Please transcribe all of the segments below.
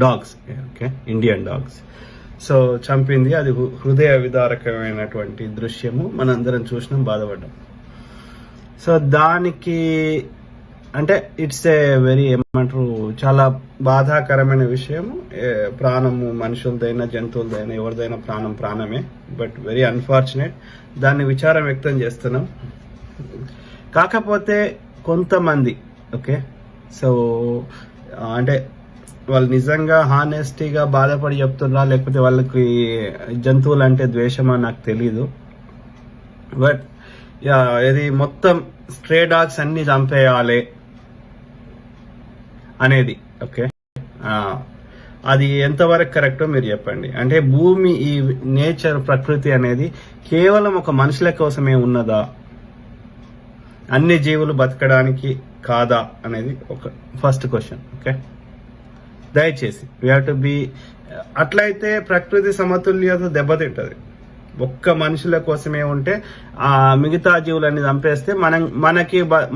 Dogs, okay, Indian dogs. So చంపింది. అది హృదయ విదారకమైనటువంటి దృశ్యము, మనందరం చూసినాం, బాధపడ్డాం. సో దానికి అంటే ఇట్స్ ఏ వెరీ ఏమంటారు, చాలా బాధాకరమైన విషయము. ప్రాణము మనుషులదైనా జంతువులదైనా ఎవరిదైనా ప్రాణం ప్రాణమే, బట్ వెరీ అన్ఫార్చునేట్. దాన్ని విచారం వ్యక్తం చేస్తున్నాం. కాకపోతే కొంతమంది, ఓకే, సో అంటే వాళ్ళు నిజంగా హానెస్టీగా బాధపడి చెప్తున్నా, లేకపోతే వాళ్ళకి జంతువులు అంటే ద్వేషమా నాకు తెలీదు. బట్ ఇది మొత్తం స్ట్రే డాగ్స్ అన్ని చంపేయాలి అనేది, ఓకే, అది ఎంతవరకు కరెక్టో మీరు చెప్పండి. అంటే భూమి, ఈ నేచర్, ప్రకృతి అనేది కేవలం ఒక మనుషుల కోసమే ఉన్నదా, అన్ని జీవులు బతకడానికి కాదా అనేది ఒక ఫస్ట్ క్వశ్చన్. ఓకే, దయచేసి వీ హ్యావ్ టు బి. అట్లయితే ప్రకృతి సమతుల్యత దెబ్బతింటది. ఒక్క మనుషుల కోసమే ఉంటే ఆ మిగతా జీవులన్నీ చంపేస్తే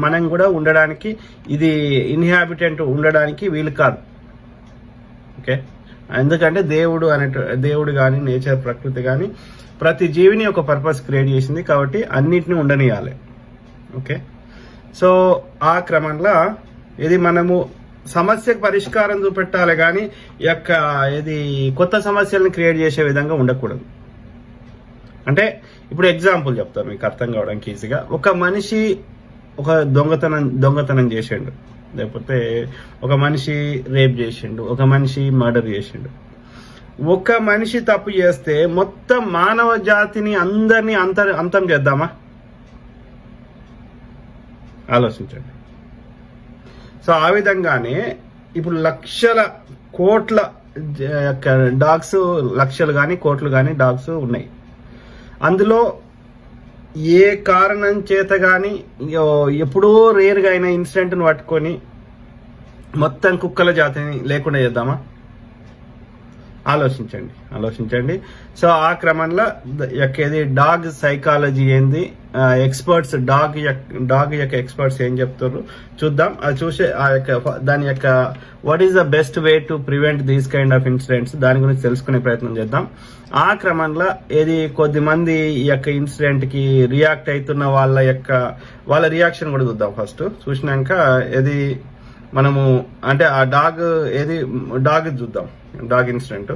మనం కూడా ఉండడానికి, ఇది ఇన్హాబిటెంట్ ఉండడానికి వీలు కాదు. ఓకే, ఎందుకంటే దేవుడు కానీ నేచర్, ప్రకృతి కానీ ప్రతి జీవిని ఒక పర్పస్ క్రియేట్ చేసింది, కాబట్టి అన్నిటిని ఉండనియాలి. ఓకే, సో ఆ క్రమంలో ఇది మనము సమస్యకు పరిష్కారం చూపెట్టాలి, కానీ ఇది కొత్త సమస్యలను క్రియేట్ చేసే విధంగా ఉండకూడదు. అంటే ఇప్పుడు ఎగ్జాంపుల్ చెప్తాను మీకు అర్థం కావడానికి ఈజీగా. ఒక మనిషి ఒక దొంగతనం చేసిండు, లేకపోతే ఒక మనిషి రేప్ చేసిండు, ఒక మనిషి మర్డర్ చేసిండు. ఒక మనిషి తప్పు చేస్తే మొత్తం మానవ జాతిని అందరినీ అంతం చేద్దామా? ఆలోచించండి. సో ఆ విధంగానే ఇప్పుడు లక్షల కోట్ల డాగ్స్, లక్షలు కానీ కోట్లు కానీ డాగ్స్ ఉన్నాయి. అందులో ఏ కారణం చేత కానీ ఎప్పుడో రేర్గా అయిన ఇన్సిడెంట్ను పట్టుకొని మొత్తం కుక్కల జాతిని లేకుండా చేద్దామా? ఆలోచించండి. సో ఆ క్రమంలో ఏది డాగ్ సైకాలజీ ఏంది, ఎక్స్పర్ట్స్ డాగ్ యొక్క ఎక్స్పర్ట్స్ ఏం చెప్తారు చూద్దాం. అది చూసే దాని యొక్క what is the best way to prevent these kind of incidents, దాని గురించి తెలుసుకునే ప్రయత్నం చేద్దాం. ఆ క్రమంలో కొద్దిమంది ఈ యొక్క ఇన్సిడెంట్ కి రియాక్ట్ అవుతున్న వాళ్ళ రియాక్షన్ కూడా చూద్దాం. ఫస్ట్ చూసినాక మనము అంటే ఆ డాగ్ చూద్దాం. డాగ్ ఇన్సిడెంట్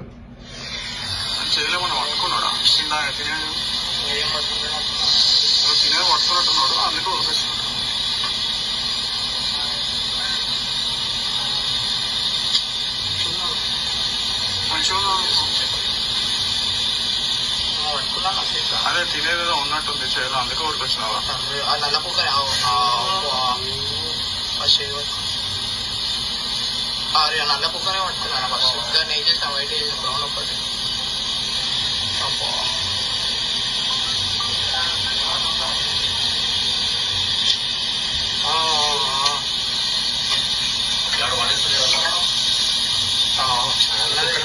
అదే తినేదేదో ఉన్నట్టుంది చేయడం, అందుకే ఊరికి వచ్చినావా? నల్ల కుక్కనే పట్టుకున్నాను ఫస్ట్. దాన్ని ఏం చేసాం, వైట్ బ్రౌన్ ఒకటి.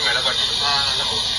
మెడ పట్టి నల్ల కుక్క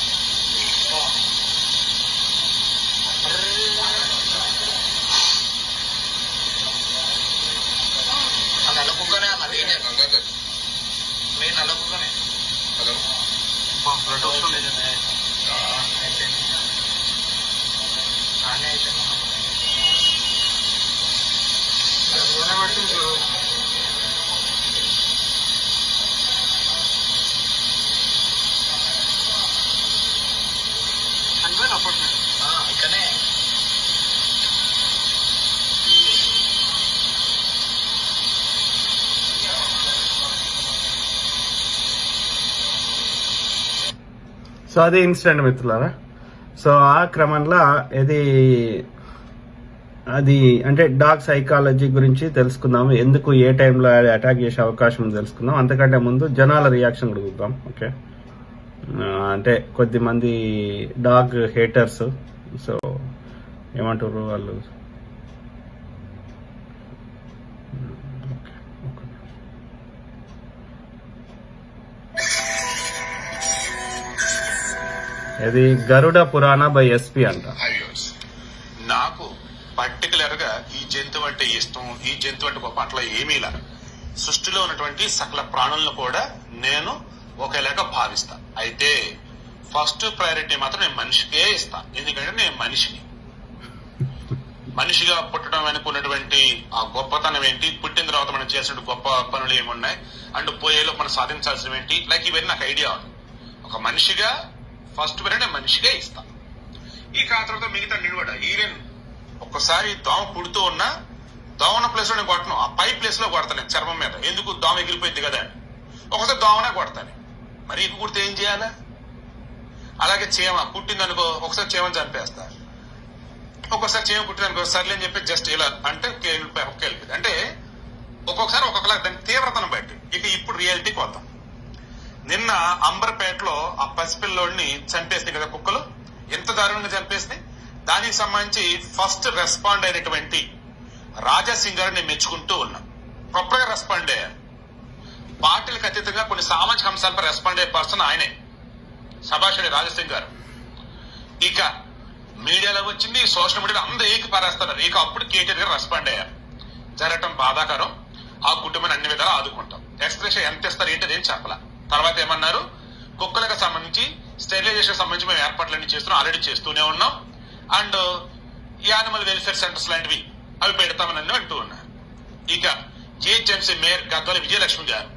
సో అదే ఇన్సిడెంట్ మిత్రులారా. సో ఆ క్రమంలో అది అంటే డాగ్ సైకాలజీ గురించి తెలుసుకుందాము. ఎందుకు ఏ టైంలో అటాక్ చేసే అవకాశం తెలుసుకుందాం. అంతకంటే ముందు జనాల రియాక్షన్ కూడా చూద్దాం. ఓకే, అంటే కొద్దిమంది డాగ్ హేటర్స్, సో ఏమంటారు వాళ్ళు, ఇది గరుడ పురాణ బై ఎస్పీ అంట. నాకు పర్టికులర్ గా ఈ జంతువు అంటే ఇష్టం, ఈ జంతువు అంటే పట్ల ఏమీ లేదు. సృష్టిలో ఉన్నటువంటి సకల ప్రాణులను కూడా నేను ఒకేలాగా భావిస్తా. అయితే ఫస్ట్ ప్రయారిటీ మాత్రం నేను మనిషికే ఇస్తా. ఎందుకంటే నేను మనిషిగా పుట్టడం అనుకున్నటువంటి ఆ గొప్పతనం ఏంటి, పుట్టిన తర్వాత మనం చేసిన గొప్ప పనులు ఏమున్నాయి, అండ్ పోయేలో మనం సాధించాల్సినవి ఏంటి, లైక్ ఇవన్నీ నాకు ఐడియా ఉంది. ఒక మనిషిగా ఫస్ట్ ప్రయారిటీ నేను మనిషికే ఇస్తా. ఇక ఆ తర్వాత మిగతా నిలబడ ఈవెన్ ఒక్కసారి దోమ పుడుతూ ఉన్నా దోమన ప్లేస్ లో నేను కొట్టను, ఆ పై ప్లేస్ లో కొడతాను చర్మం మీద. ఎందుకు? దోమ ఎగిరిపోయింది కదా అని. ఒకసారి దోమనే కొడతాను. మరి ఇక కుడితే ఏం చేయాలా? అలాగే చీమ పుట్టిందనుకో, ఒకసారి చీమని చంపేస్తా. ఒక్కొక్కసారి చీమ పుట్టిందనుకో, సర్లే అని చెప్పి జస్ట్ ఇలా అంటే వెళ్ళిపోయింది. అంటే ఒక్కొక్కసారి ఒక్కొక్కలా దాని తీవ్రతను బట్టి. ఇక ఇప్పుడు రియాలిటీకి వద్దాం. నిన్న అంబర్పేటలో ఆ పసిపిల్లోడిని చంపేస్తాయి కదా కుక్కలు, ఎంత దారుణంగా చంపేస్తాయి. దానికి సంబంధించి ఫస్ట్ రెస్పాండ్ అయినటువంటి రాజాసింగ్ గారు నేను మెచ్చుకుంటూ ఉన్నా. గొప్పగా రెస్పాండ్ అయ్యారు. పార్టీలకు అతీతంగా కొన్ని సామాజిక అంశాలపై రెస్పాండ్ అయ్యే పర్సన్ ఆయనే, సభాషుడి రాజాసింగ్ గారు. ఇక మీడియాలో వచ్చింది, సోషల్ మీడియాలో అందరూ ఏకి పారేస్తున్నారు. ఇక అప్పుడు కేటీఆర్ గారు రెస్పాండ్ అయ్యారు. జరగటం బాధాకరం, ఆ కుటుంబాన్ని అన్ని విధాలు ఆదుకుంటాం. ఎక్స్ప్రెషన్ ఎంత ఇస్తారు ఏంటది ఏం చెప్పాల. తర్వాత ఏమన్నారు, కుక్కలకు సంబంధించి స్టెరిలైజేషన్ సంబంధించి మేము ఏర్పాట్లన్నీ చేస్తున్నాం, ఆల్రెడీ చేస్తూనే ఉన్నాం. అండ్ యానిమల్ వెల్ఫేర్ సెంటర్స్ లాంటివి అవి పెడతామని అంటూ ఉన్నారు. ఇక జిహెచ్ఎంసీ మేయర్ గద్వాల విజయలక్ష్మి గారు,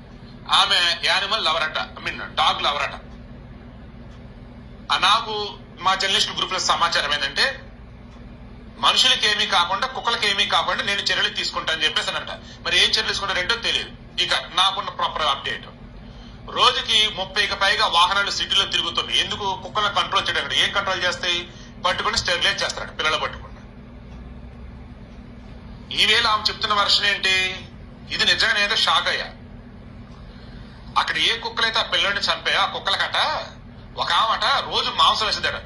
ఆమె యానిమల్ లవర్ అట, డాగ్ లవర్ అట. నాకు మా జర్నలిస్ట్ గ్రూప్ లో సమాచారం ఏంటంటే, మనుషులకి ఏమీ కాకుండా కుక్కలకి ఏమీ కాకుండా నేను చర్యలు తీసుకుంటా అని చెప్పేసి అనంట. మరి ఏం చర్యలు తీసుకుంటారేంటో తెలియదు. ఇక నాకున్న ప్రాపర్ అప్డేట్, రోజుకి 30కి పైగా వాహనాలు సిటీలో తిరుగుతున్నాయి. ఎందుకు? కుక్కలను కంట్రోల్ చేయడానికి. ఏం కంట్రోల్ చేస్తాయి? పట్టుకుని స్టెరిలైజ్ చేస్తారట పిల్లలు పట్టుకుని. ఈవేళ ఆమె చెప్తున్న వర్షన్ ఏంటి? ఇది నిజంగా నేనైతే షాక్ అయ్యా. అక్కడ ఏ కుక్కలైతే ఆ పిల్లల్ని చంపాయో ఆ కుక్కలకట ఒక ఆమట రోజు మాంసం వేసిద్దట.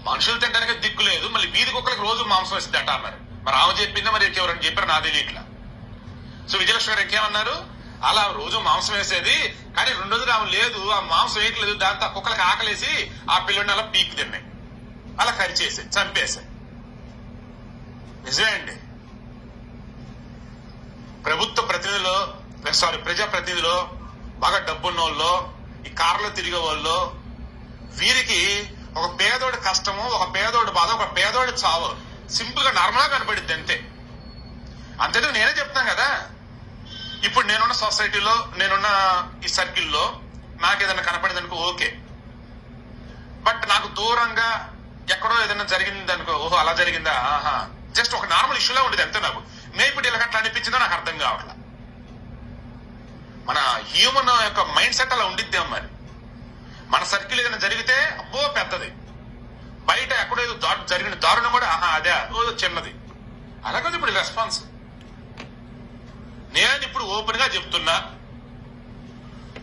మనుషులు తినడానికి దిక్కు లేదు, మళ్ళీ వీధి కుక్కలకు రోజు మాంసం వేసిద్దట అన్నారు. మరి ఆమె చెప్పిందా మరి ఎవరైనా చెప్పారు నా తెలియట్లా. సో విజయలక్ష్మి గారు ఇంకేమన్నారు, అలా రోజు మాంసం వేసేది కానీ 2 రోజులు ఆమె లేదు, ఆ మాంసం వేయట్లేదు, దాంతో ఆ కుక్కలకు ఆకలేసి ఆ పిల్లల్ని అలా పీక్ తిన్నాయి, అలా కరిచేసి చంపేశాయి. నిజమే అండి. ప్రభుత్వ ప్రతినిధులు ప్రజాప్రతినిధులు, బాగా డబ్బున్న వాళ్ళు, ఈ కార్లో తిరిగే వాళ్ళు, వీరికి ఒక పేదోడి కష్టము, ఒక పేదోడి బాధ, ఒక పేదోడి చావు సింపుల్ గా నార్మల్ గా కనపడిద్ది అంతే. అంతేందుకు నేనే చెప్తాను కదా, ఇప్పుడు నేనున్న సొసైటీలో, నేనున్న ఈ సర్కిల్లో నాకు ఏదైనా కనపడింది అనుకో ఓకే. బట్ నాకు దూరంగా ఎక్కడో ఏదైనా జరిగింది అనుకో, ఓహో అలా జరిగిందా, ఆహా, జస్ట్ ఒక నార్మల్ ఇష్యూలా ఉండేది అంతే. నాకు మేపిడి ఇలా అట్లా అనిపించిందో నాకు అర్థం కావట్లా. మన హ్యూమన్ యొక్క మైండ్ సెట్ అలా ఉండిద్దాం. మరి మన సర్కిల్ ఏదైనా జరిగితే అబ్బో పెద్దది, బయట ఎక్కడో ఏదో జరిగిన దారుణం కూడా ఆహా అదే చిన్నది, అలాగే ఇప్పుడు రెస్పాన్స్. నేను ఇప్పుడు ఓపెన్ గా చెప్తున్నా,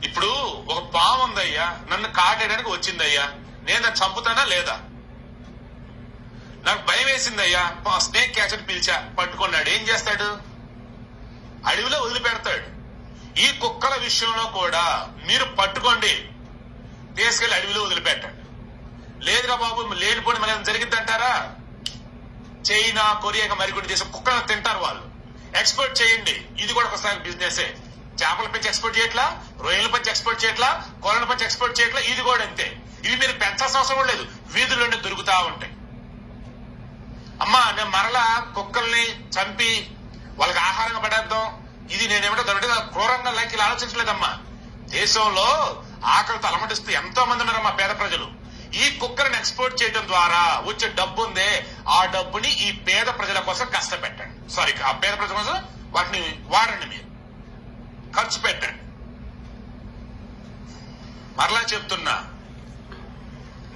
ఇప్పుడు ఒక పాము ఉందయ్యా, నన్ను కాటేయడానికి వచ్చిందయ్యా, నేను దాన్ని చంపుతానా లేదా? నాకు భయం వేసిందయ్యా, స్నేక్ క్యాచర్ పిలిచా, పట్టుకున్నాడు, ఏం చేస్తాడు? అడవిలో వదిలిపెడతాడు. ఈ కుక్కల విషయంలో కూడా మీరు పట్టుకోండి, తీసుకెళ్లి అడవిలో వదిలిపెట్టండి. లేదురా బాబు లేనిపోని మన జరిగిద్దంటారా? చైనా, కొరియా, మరికొన్ని దేశం కుక్కలను తింటారు వాళ్ళు. ఎక్స్పోర్ట్ చేయండి, ఇది కూడా ఒకసారి బిజినెస్. చేపల పెంచి ఎక్స్పోర్ట్ చేయట్లా, రొయ్యల పెంచి ఎక్స్పోర్ట్ చేయట్లా, కోళ్ళ పెంచి ఎక్స్పోర్ట్ చేయట్లా, ఇది కూడా అంతే. ఇవి మీరు పెంచాల్సిన అవసరం కూడా లేదు, వీధుల్లోనే దొరుకుతా ఉంటాయి. అమ్మా నేను మరలా కుక్కల్ని చంపి వాళ్ళకి ఆహారంగా పడేద్దాం, ఇది నేనేమిటో దాని క్రూరంగా లైక్ ఇలా ఆలోచించలేదమ్మా. దేశంలో ఆకలితో అలమటిస్తూ ఎంతో మంది ఉన్నారమ్మా పేద ప్రజలు. ఈ కుక్కలను ఎక్స్పోర్ట్ చేయడం ద్వారా వచ్చే డబ్బు ఉందే, ఆ డబ్బుని ఈ పేద ప్రజల కోసం కష్టపెట్టండి. సారీ, ఆ పేద ప్రజల కోసం వాటిని వాడండి, మీరు ఖర్చు పెట్టండి. మరలా చెప్తున్నా,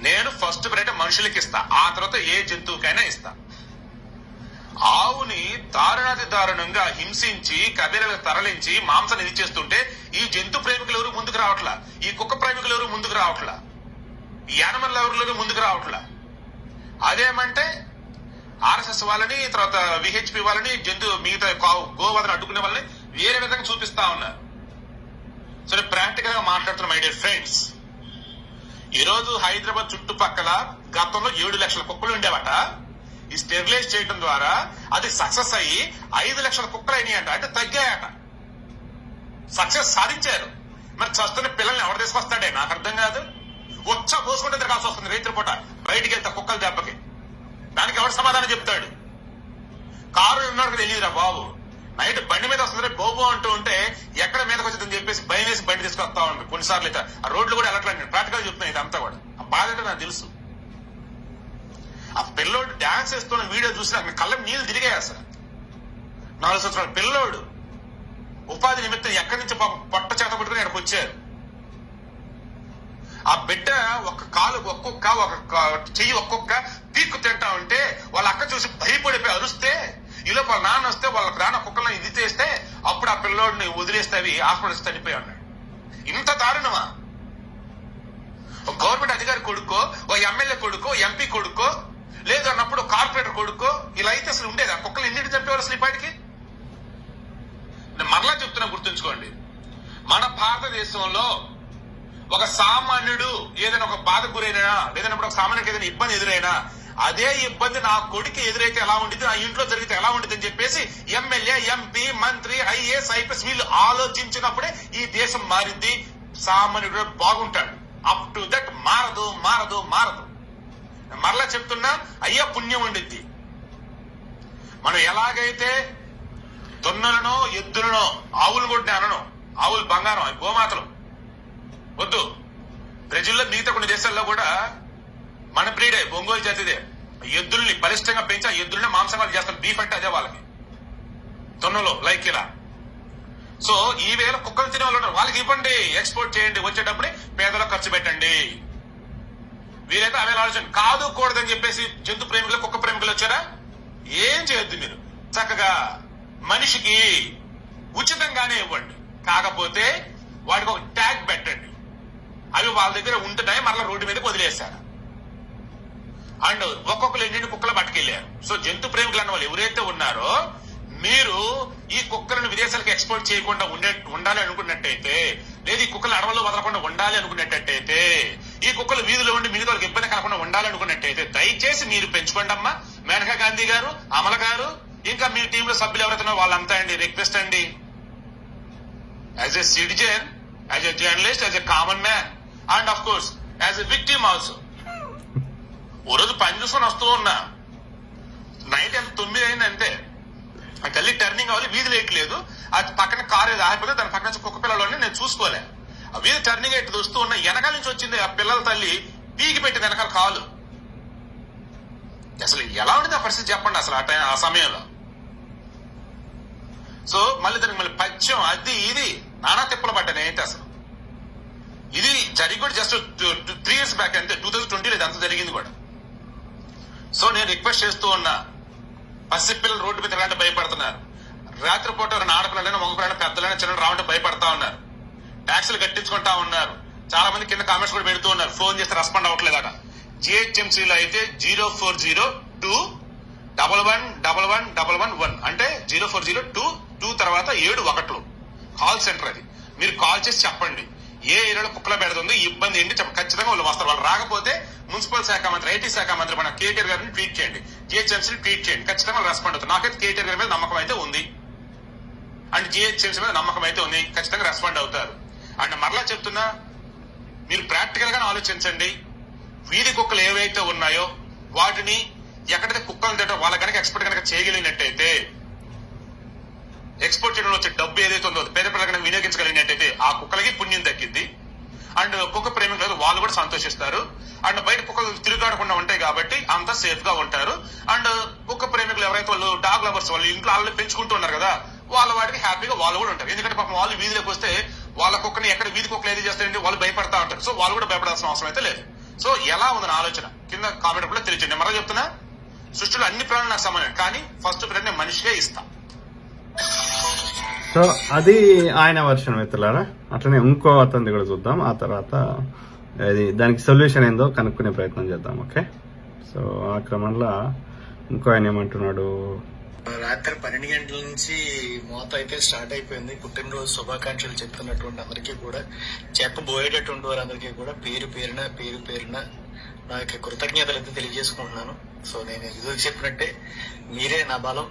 నేను ఫస్ట్ ప్రైవేట్ మనుషులకి ఇస్తా, ఆ తర్వాత ఏ జంతువుకైనా ఇస్తా. ఆవుని దారుణాతి దారుణంగా హింసించి కబీలకు తరలించి మాంసాన్ని ఇది చేస్తుంటే ఈ జంతు ప్రేమికులు ఎవరు ముందుకు రావట్లా, ఈ కుక్క ప్రేమికులు ఎవరు ముందుకు రావట్లా, ఈ యానిమల్ ఎవరు ముందుకు రావట్లా. అదేమంటే ఆర్ఎస్ఎస్ వాళ్ళని, తర్వాత విహెచ్పి వాళ్ళని, మిగతా గోవధను అడ్డుకునే వాళ్ళని వేరే విధంగా చూపిస్తా ఉన్నారు. సో నేను ప్రాక్టికల్ గా మాట్లాడుతున్నా మై డియర్ ఫ్రెండ్స్. ఈ రోజు హైదరాబాద్ చుట్టుపక్కల గతంలో 7 లక్షల కుక్కలు ఉండేవట. ఈ స్టెరిలైజ్ చేయడం ద్వారా అది సక్సెస్ అయ్యి 5 లక్షల కుక్కలు అయినాయంట, అంటే తగ్గాయట. సక్సెస్ సాధించారు. మరి చస్తున్న పిల్లల్ని ఎవరు తీసుకొస్తాడే నాకు అర్థం కాదు. ఉచ్చ పోసుకుంటే తిరగాల్సి వస్తుంది రైతుల పూట బయటికి వెళ్తా కుక్కల దెబ్బకి. దానికి ఎవరు సమాధానం చెప్తాడు? కారు ఉన్నాడు తెలియదురా బాబు. నైట్ బండి మీద వస్తుంది బోబో అంటూ ఉంటే ఎక్కడ మీదకి వచ్చిందని చెప్పేసి భయం వేసి బండి తీసుకొస్తా ఉంటాడు. కొన్నిసార్లు అయితే ఆ రోడ్లు కూడా వెళ్ళట్లేదు. ప్రాక్టికల్ చెప్తున్నాను ఇదంతా కూడా. ఆ బాధ అంటే నాకు తెలుసు. ఆ పిల్లోడు డాన్స్ వేస్తున్న వీడియో చూసి నాకు కళ్ళ నీళ్ళు తిరిగాయి అసలు. 4 సంవత్సరాల పిల్లోడు ఉపాధి నిమిత్తం ఎక్కడి నుంచి పొట్ట చేత పట్టుకుని ఇక్కడికి వచ్చారు. ఆ బిడ్డ ఒక కాలు ఒక్కొక్క ఒక చెయ్యి ఒక్కొక్క పీక్కు తింటా ఉంటే వాళ్ళ అక్క చూసి భయపడిపోయి అరుస్తే ఈలోపు వాళ్ళ నాన్న వస్తే వాళ్ళ నాన్న కుక్కలను ఇది చేస్తే అప్పుడు ఆ పిల్లోడిని వదిలేస్తే అవి హాస్పిటల్స్ చనిపోయి ఉన్నాడు. ఇంత దారుణమా? ఒక గవర్నమెంట్ అధికారి కొడుకో, ఓ ఎమ్మెల్యే కొడుకో, ఎంపీ కొడుకో, లేదు అన్నప్పుడు కార్పొరేటర్ కొడుకో ఇలా అయితే అసలు ఉండేది. ఆ కుక్కలు ఎన్నింటి చంపేవారు అసలు ఇప్పటికి? నేను మరలా చెప్తున్నా, గుర్తుంచుకోండి. మన భారతదేశంలో ఒక సామాన్యుడు ఏదైనా ఒక బాధ గురైనా లేదన్నప్పుడు ఒక సామాన్యుడికి ఏదైనా ఇబ్బంది ఎదురైనా అదే ఇబ్బంది నా కొడుకు ఎదురైతే ఎలా ఉండిద్ది, నా ఇంట్లో జరిగితే ఎలా ఉండిద్ది అని చెప్పేసి ఎమ్మెల్యే, ఎంపీ, మంత్రి, ఐఏఎస్, ఐపీఎస్ వీళ్ళు ఆలోచించినప్పుడే ఈ దేశం మారింది. సామాన్యుడు బాగుంటాడు. అప్ టు దట్ మారదు మారదు మారదు. మరలా చెప్తున్నా, అయ్యా పుణ్యం ఉండిద్ది. మనం ఎలాగైతే దొన్నలనో ఎద్దులనో ఆవులు కొట్టిన అనను, ఆవులు బంగారం, అవి గోమాతలు వద్దు. బ్రెజిల్లో మిగతా కొన్ని దేశాల్లో కూడా మన బ్రీడే ఒంగోలు జాతిదే ఎద్దుల్ని బలిష్టంగా పెంచి ఆ ఎద్దుల్ని మాంసంగా చేస్తారు. బీఫ్ అంటే అదే వాళ్ళకి తొన్నలో లైక్ ఇలా. సో ఈ వేళ కుక్కలు తినే వాళ్ళు ఉన్నారు, వాళ్ళకి ఇవ్వండి, ఎక్స్పోర్ట్ చేయండి, వచ్చేటప్పుడే పేదలకు ఖర్చు పెట్టండి. వీరైతే అవేళ ఆలోచన కాదు కూడదని చెప్పేసి జంతు ప్రేమికులు, కుక్క ప్రేమికులు వచ్చారా? ఏం చేయొద్దు మీరు. చక్కగా మనిషికి ఉచితంగానే ఇవ్వండి. కాకపోతే వాడికి ఒక ట్యాగ్ పెట్టండి. అవి వాళ్ళ దగ్గర ఉంటున్నాయి, మరలా రోడ్డు మీదకి వదిలేశారు. అండ్ ఒక్కొక్కరు ఎన్ని కుక్కలు పట్టుకెళ్లారు. సో జంతు ప్రేమికులు అన్న వాళ్ళు ఎవరైతే ఉన్నారో మీరు ఈ కుక్కలను విదేశాలకు ఎక్స్పోర్ట్ చేయకుండా ఉండాలి అనుకున్నట్టయితే, లేదు ఈ కుక్కలు అడవుల్లో వదలకుండా ఉండాలి అనుకున్నట్టయితే, ఈ కుక్కలు వీధిలో ఉండి మిగతా వాళ్ళకి ఇబ్బంది కలగకుండా ఉండాలి అనుకున్నట్టయితే దయచేసి మీరు పెంచుకోండి అమ్మా. మేనకా గాంధీ గారు, అమల గారు, ఇంకా మీ టీంలో సభ్యులు ఎవరైతే వాళ్ళంతా అండి రిక్వెస్ట్ అండి. As a citizen, as a journalist, as a common man and of course as a victim also. ఓ రోజు పని చూసుకొని వస్తూ ఉన్నా, నైట్ ఎంత 9 అయింది అంతే. ఆ తల్లి టర్నింగ్ అవ్వాలి, వీధి లేట్లేదు. అది పక్కన కారు ఏదో ఆగిపోతే దాని పక్కన కుక్క పిల్లలని నేను చూసుకోలే. ఆ వీధి టర్నింగ్ ఎట్టు చూస్తూ ఉన్నా, వెనకాల నుంచి వచ్చింది ఆ పిల్లల తల్లి, పీకి పెట్టింది వెనకాల కాలు. అసలు ఎలా ఉండేది ఆ పరిస్థితి చెప్పండి అసలు ఆ సమయంలో. సో మళ్ళీ దానికి మళ్ళీ పచ్చం అది ఇది నానా తిప్పలు పడ్డాను అయితే అసలు. ఇది జరిగి కూడా జస్ట్ 3 years బ్యాక్ అంతే, 2020 ఇదంతా జరిగింది కూడా. సో నేను రిక్వెస్ట్ చేస్తూ ఉన్నా, పసిపిల్లలు రోడ్డు మీద రాంటే భయపడుతున్నారు. రాత్రిపూట ఎవరైనా ఆడపిల్లలైనా మగపిల్లలైనా పెద్దలైనా చిన్న రావంటే భయపడతా ఉన్నారు. ట్యాక్సులు కట్టించుకుంటా ఉన్నారు. చాలా మంది కింద కామెంట్స్ కూడా పెడుతూ ఉన్నారు, ఫోన్ చేస్తే రెస్పాండ్ అవ్వట్లేదట. జిహెచ్ఎంసీలో అయితే 0402111111 అంటే 040222 తర్వాత 7 కాల్ సెంటర్. అది మీరు కాల్ చేసి చెప్పండి ఏ ఏరియాలో కుక్కల పెడుతుంది, ఇబ్బంది ఏంటి ఖచ్చితంగా వాళ్ళు వస్తారు. వాళ్ళు రాకపోతే మున్సిపల్ శాఖ మంత్రి, ఐటీ శాఖ మంత్రి మన కేటీఆర్ గారిని ట్వీట్ చేయండి, జిహెచ్ఎంసీని ట్వీట్ చేయండి. ఖచ్చితంగా వాళ్ళు రెస్పాండ్ అవుతారు. నాకైతే కేటీఆర్ గారి మీద నమ్మకం అయితే ఉంది అండ్ జిహెచ్ఎంసీ మీద నమ్మకం అయితే ఉంది. ఖచ్చితంగా రెస్పాండ్ అవుతారు. అండ్ మరలా చెప్తున్నా, మీరు ప్రాక్టికల్ గానే ఆలోచించండి. వీధి కుక్కలు ఏవైతే ఉన్నాయో వాటిని ఎక్కడైతే కుక్కలు తింటారో వాళ్ళ కనుక ఎక్స్పోర్ట్ కనుక చేయగలిగినట్టయితే, ఎక్స్పోర్ట్ చేయడంలో వచ్చే డబ్బు ఏదైతే ఉందో పేద ప్రజలకు వినియోగించగలిగినట్టయితే ఆ కుక్కలకి పుణ్యం దక్కింది. అండ్ కుక్క ప్రేమికులు వాళ్ళు కూడా సంతోషిస్తారు. అండ్ బయట కుక్కలు తిరుగాడకుండా ఉంటాయి కాబట్టి అంతా సేఫ్ గా ఉంటారు. అండ్ కుక్క ప్రేమికులు ఎవరైతే వాళ్ళు డాగ్ లవర్స్ వాళ్ళు ఇంట్లో వాళ్ళు పెంచుకుంటూ ఉన్నారు కదా, వాళ్ళ వాటికి హ్యాపీగా వాళ్ళు కూడా ఉంటారు. ఎందుకంటే పాపం వాళ్ళు వీధిలోకి వస్తే వాళ్ళ కుక్కని ఎక్కడ వీధి కుక్కలు ఏది చేస్తారంటే వాళ్ళు భయపడతా ఉంటారు. సో వాళ్ళు కూడా భయపడాల్సిన అవసరం అయితే లేదు. సో ఎలా ఉందని ఆలోచన కింద కామెంట్ కూడా తెలియచండి. మరో చెప్తున్నా, సృష్టిలో అన్ని ప్రాణులు నాకు సమానం, కానీ ఫస్ట్ ప్రేరణ నేను మనిషిగా ఇస్తా. సో అది ఆయన వర్షన్ మిత్రులారా. అట్లనే ఇంకో అతనిది కూడా చూద్దాం. ఆ తర్వాత అది దానికి సొల్యూషన్ ఏందో కనుక్కునే ప్రయత్నం చేద్దాం. ఓకే. సో ఆ క్రమంలో ఇంకో ఆయన ఏమంటున్నాడు, రాత్రి 12 గంటల నుంచి మోత అయితే స్టార్ట్ అయిపోయింది. పుట్టినరోజు శుభాకాంక్షలు చెప్తున్నటువంటి అందరికీ కూడా, చెప్పబోయేటటువంటి వారందరికీ కూడా పేరు పేరున నా యొక్క కృతజ్ఞతలు అయితే తెలియజేసుకుంటున్నాను. సో నేను ఇది చెప్పినట్టే, మీరే నా బలం,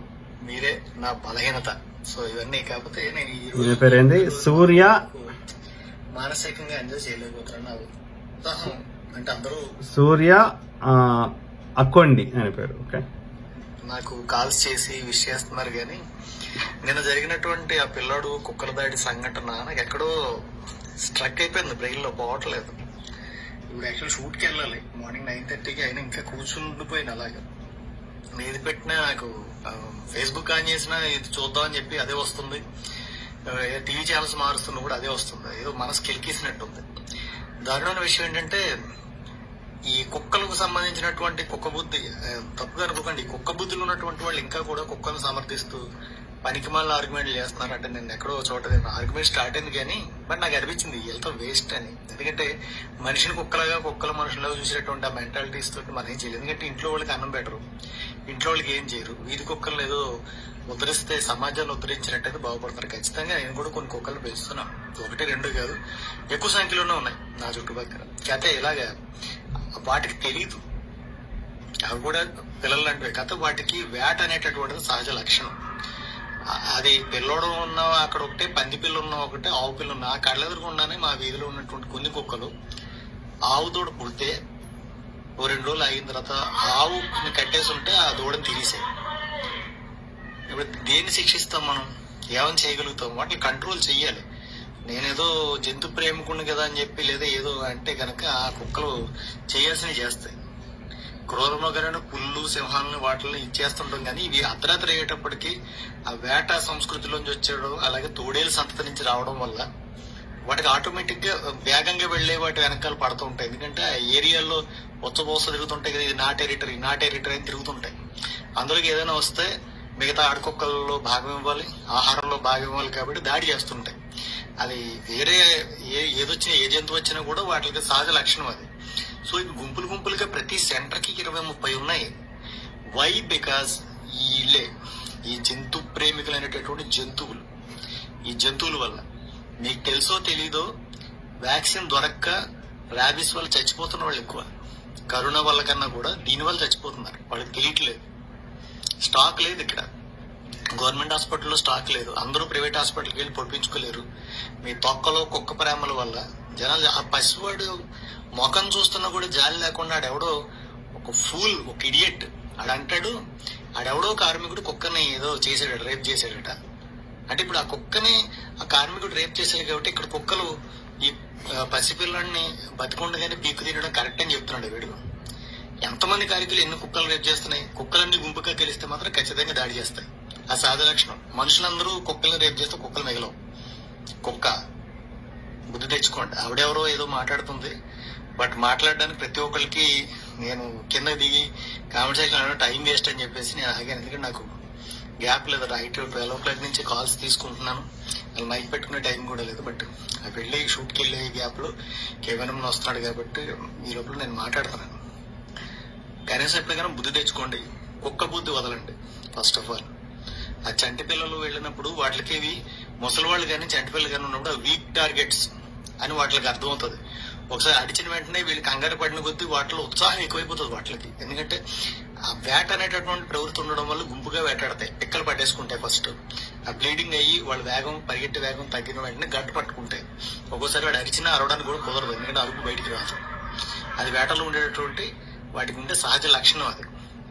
మీరే నా బలహీనత. సో ఇవన్నీ కాకపోతే నేను పేరేంది సూర్య మానసికంగా ఎంజాయ్ చేయలేకపోతున్నాను నాకు. అంటే అందరూ సూర్య అక్కొండి అని పేరు. ఓకే, నాకు కాల్స్ చేసి విష్ చేస్తున్నారు కానీ నిన్న జరిగినటువంటి ఆ పిల్లాడు కుక్కల దాడి సంఘటన నాకు ఎక్కడో స్ట్రక్ అయిపోయింది, బ్రెయిన్ లో పోవట్లేదు. ఇప్పుడు యాక్చువల్ షూట్కి వెళ్ళాలి మార్నింగ్ 9:30కి, అయినా ఇంకా కూర్చుండిపోయింది అలాగే. ఏది పెట్టినా నాకు ఫేస్బుక్ ఆన్ చేసినా ఇది చూద్దామని చెప్పి అదే వస్తుంది, టీవీ ఛానల్స్ మారుస్తున్నా కూడా అదే వస్తుంది. ఏదో మనసు కిలికేసినట్టుంది. దారుణమైన విషయం ఏంటంటే ఈ కుక్కలకు సంబంధించినటువంటి కుక్క బుద్ధి, తప్పుగా అనుకోకండి, కుక్క బుద్ధులు ఉన్నటువంటి వాళ్ళు ఇంకా కూడా కుక్కలను సమర్థిస్తూ పనికిమాలిన ఆర్గ్యుమెంట్లు చేస్తున్నారు. అంటే నేను ఎక్కడో చోట ఆర్గ్యుమెంట్ స్టార్ట్ అయింది కానీ బట్ నాకు అనిపించింది ఎంతో వేస్ట్ అని. ఎందుకంటే మనిషిని కుక్కలాగా కుక్కల మనుషులాగా చూసేటువంటి ఆ మెంటాలిటీస్ తోటి మనం ఏం చేయలేదు. ఎందుకంటే ఇంట్లో వాళ్ళకి అన్నం పెట్టరు, ఇంట్లో వాళ్ళకి ఏం చేయరు. వీధి కుక్కలు ఏదో ఉద్ధరిస్తే సమాజాన్ని ఉద్ధరించినట్టయితే బాగుపడతారు. ఖచ్చితంగా నేను కూడా కొన్ని కుక్కలు పెంచుతున్నాను, 1-2 కాదు, ఎక్కువ సంఖ్యలోనే ఉన్నాయి నా చుట్టుపక్కల. అయితే ఇలాగా వాటికి తెలీదు, అవి కూడా పిల్లలు లాంటివి కాదు. వాటికి వేట అనేటటువంటిది సహజ లక్షణం. అది పిల్లడు ఉన్న అక్కడ ఒకటే, పంది పిల్ల ఉన్న ఒకటే, ఆవు పిల్ల ఉన్న. ఆ కళ్ళెదురుకుండానే మా వీధిలో ఉన్నటువంటి కొన్ని కుక్కలు ఆవు దూడ పుడితే 2 రోజులు అయిన తర్వాత ఆవుని కట్టేసి ఉంటే ఆ దూడని తినేసాయి. ఇప్పుడు దేన్ని శిక్షిస్తాం మనం, ఏమని చేయగలుగుతాం? వాటిని కంట్రోల్ చెయ్యాలి. నేనేదో జంతు ప్రేమికుడిని కదా అని చెప్పి లేదా ఏదో అంటే కనుక ఆ కుక్కలు చేయాల్సినవి చేస్తాయి. క్రూరమృగాలను పుల్లు సింహాలను వాటిని ఇచ్చేస్తుంటాం కానీ ఇవి అర్ధరాత్రి అయ్యేటప్పటికి ఆ వేట సంస్కృతిలోంచి వచ్చేయడం, అలాగే తోడేలు సంతతి నుంచి రావడం వల్ల వాటికి ఆటోమేటిక్ గా వేగంగా వెళ్లే వాటి వెనకాల పడుతూ ఉంటాయి. ఎందుకంటే ఆ ఏరియాలో ఉచ్చబోస తిరుగుతుంటాయి కదా, ఇది నా టెరిటరీ అని తిరుగుతుంటాయి. అందులోకి ఏదైనా వస్తే మిగతా ఆడకుక్కల్లో భాగం ఇవ్వాలి, ఆహారంలో భాగం ఇవ్వాలి, కాబట్టి దాడి చేస్తుంటాయి. అది వేరే ఏదొచ్చినా ఏ జంతువు వచ్చినా కూడా వాటికి సహజ లక్షణం అది. సో ఇవి గుంపులుగా ప్రతి సెంటర్ కి 20-30 ఉన్నాయి. వై? బికాజ్ ఈ జంతు ప్రేమికులైనటువంటి జంతువులు, ఈ జంతువుల వల్ల మీకు తెలుసో తెలీదో వ్యాక్సిన్ దొరక్క ర్యాబిస్ వల్ల చచ్చిపోతున్న వాళ్ళు ఎక్కువ. కరోనా వల్ల కన్నా కూడా దీని వల్ల చచ్చిపోతున్నారు, వాళ్ళకి తెలియట్లేదు. స్టాక్ లేదు ఇక్కడ, గవర్నమెంట్ హాస్పిటల్లో స్టాక్ లేదు, అందరూ ప్రైవేట్ హాస్పిటల్కి వెళ్ళి పొడిపించుకోలేరు. మీ తొక్కలో కుక్క ప్రేమల వల్ల జనాలు, ఆ పసివాడు ముఖం చూస్తున్నా కూడా జాలి లేకుండా ఆడెవడో ఒక ఫూల్, ఒక ఇడియట్ ఆడంటాడు, ఆడెవడో కార్మికుడు కుక్కని ఏదో చేసాడట, రేప్ చేసాడట. అంటే ఇప్పుడు ఆ కుక్కని ఆ కార్మికుడు రేప్ చేశాడు కాబట్టి ఇక్కడ కుక్కలు ఈ పసిపిల్లాడిని బతికుండగానే పీక్కు తినడం కరెక్ట్ అని చెప్తున్నాడు వీడు. ఎంతమంది కార్మికులు ఎన్ని కుక్కలు రేప్ చేస్తున్నాయి? కుక్కలన్నీ గుంపుగా కలిస్తే మాత్రం ఖచ్చితంగా దాడి చేస్తాయి. ఆ సహజ లక్షణం. మనుషులందరూ కుక్కల్ని రేప్ చేస్తే కుక్కలు మిగలవు. కుక్క బుద్ధి తెచ్చుకోండి. ఆవిడెవరో ఏదో మాట్లాడుతుంది, బట్ మాట్లాడడానికి ప్రతి ఒక్కరికి నేను కింద దిగి కామెంట్ సెక్షన్ టైం వేస్ట్ అని చెప్పేసి నేను ఆగాను. ఎందుకంటే నాకు గ్యాప్ లేదు. రైట్ 12 o'clock నుంచి కాల్స్ తీసుకుంటున్నాను, అది మైక్ పెట్టుకునే టైం కూడా లేదు. బట్ అవి వెళ్ళి షూట్కి వెళ్ళే గ్యాప్ లో కేవలం వస్తున్నాడు కాబట్టి ఈ లోపల నేను మాట్లాడుతున్నాను. కనీసం ఎప్పటికైనా బుద్ధి తెచ్చుకోండి, కుక్క బుద్ధి వదలండి. ఫస్ట్ ఆఫ్ ఆల్ ఆ చంటి పిల్లలు వెళ్ళినప్పుడు వాటికి ముసలి వాళ్ళు కానీ చంటి పిల్లలు కానీ ఉన్నప్పుడు వీక్ టార్గెట్స్ అని వాటికి అర్థమవుతుంది. ఒకసారి అడిచిన వెంటనే వీళ్ళు కంగారు పడిన కొద్దీ వాటిలో ఉత్సాహం ఎక్కువైపోతుంది వాటికి. ఎందుకంటే ఆ వేట అనేటటువంటి ప్రవృత్తి ఉండడం వల్ల గుంపుగా వేటాడతాయి, పిక్కలు పట్టేసుకుంటాయి. ఫస్ట్ ఆ బ్లీడింగ్ అయ్యి వాళ్ళ వేగం, పరిగెట్టే వేగం తగ్గిన వెంటనే గట్టు పట్టుకుంటాయి. ఒక్కోసారి వాడు అరిచినా అరవడానికి కూడా కుదరదు, ఎందుకంటే అరుపు బయటికి రాదు. అది వేటలో ఉండేటటువంటి వాటికి ఉండే సహజ లక్షణం. అది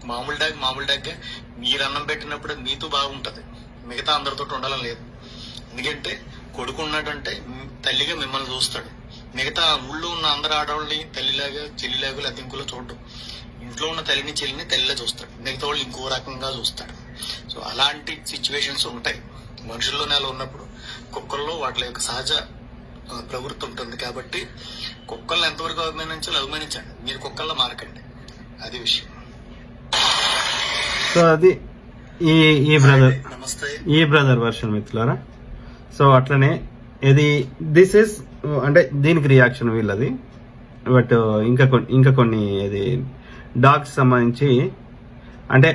మామూలు డాగ్గా మీరు అన్నం పెట్టినప్పుడు మీతో బాగుంటది, మిగతా అందరితో ఉండాలని లేదు. ఎందుకంటే కొడుకు ఉన్నాడంటే తల్లిగా మిమ్మల్ని చూస్తాడు, మిగతా ఊళ్ళో ఉన్న అందరు ఆడవాళ్ళని తల్లిలాగా చెల్లిలాగా లదింకులో చూడడం. ఇంట్లో ఉన్న తల్లిని చెల్లిని తల్లిలా చూస్తాడు, మిగతా వాళ్ళు ఇంకో రకంగా చూస్తాడు. సో అలాంటి సిచ్యువేషన్స్ ఉంటాయి మనుషుల్లోనే. అలా ఉన్నప్పుడు కుక్కల్లో వాటి యొక్క సహజ ప్రవృత్తి ఉంటుంది. కాబట్టి కుక్కల్ని ఎంతవరకు అభిమానించాలో అభిమానించండి, మీరు కుక్కల్లో మారకండి. అది విషయం. సో అది నమస్తే ఈ బ్రదర్ వర్షన్ మిత్రులారా. సో అట్లనే ఇది దిస్ ఇస్ అంటే దీనికి రియాక్షన్ వీళ్ళది. బట్ ఇంకా కొన్ని ఇది డాగ్స్ సంబంధించి అంటే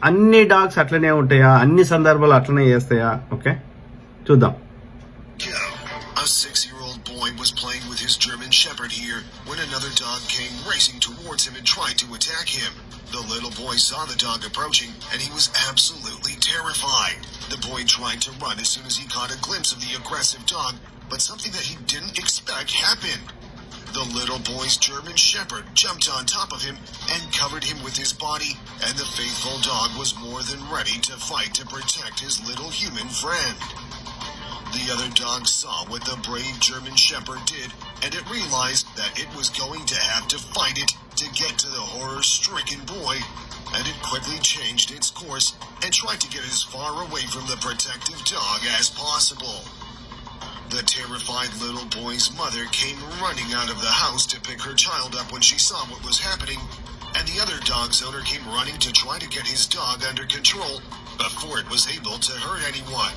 అన్ని డాగ్స్ అట్లనే ఉంటాయా, అన్ని సందర్భాలు అట్లనే చేస్తాయా? ఓకే చూద్దాం. A 6-year-old boy was playing with his German Shepherd here when another dog came racing towards him and tried to attack him. The little boy saw the dog approaching and he was absolutely terrified. The boy tried to run as soon as he caught a glimpse of the aggressive dog, but something that he didn't expect happened. The little boy's German Shepherd jumped on top of him and covered him with his body, and the faithful dog was more than ready to fight to protect his little human friend. The other dog saw what the brave German Shepherd did, and it realized that it was going to have to fight it to get to the horror-stricken boy, and it quickly changed its course and tried to get as far away from the protective dog as possible. The terrified little boy's mother came running out of the house to pick her child up when she saw what was happening, and the other dog's owner came running to try to get his dog under control before it was able to hurt anyone.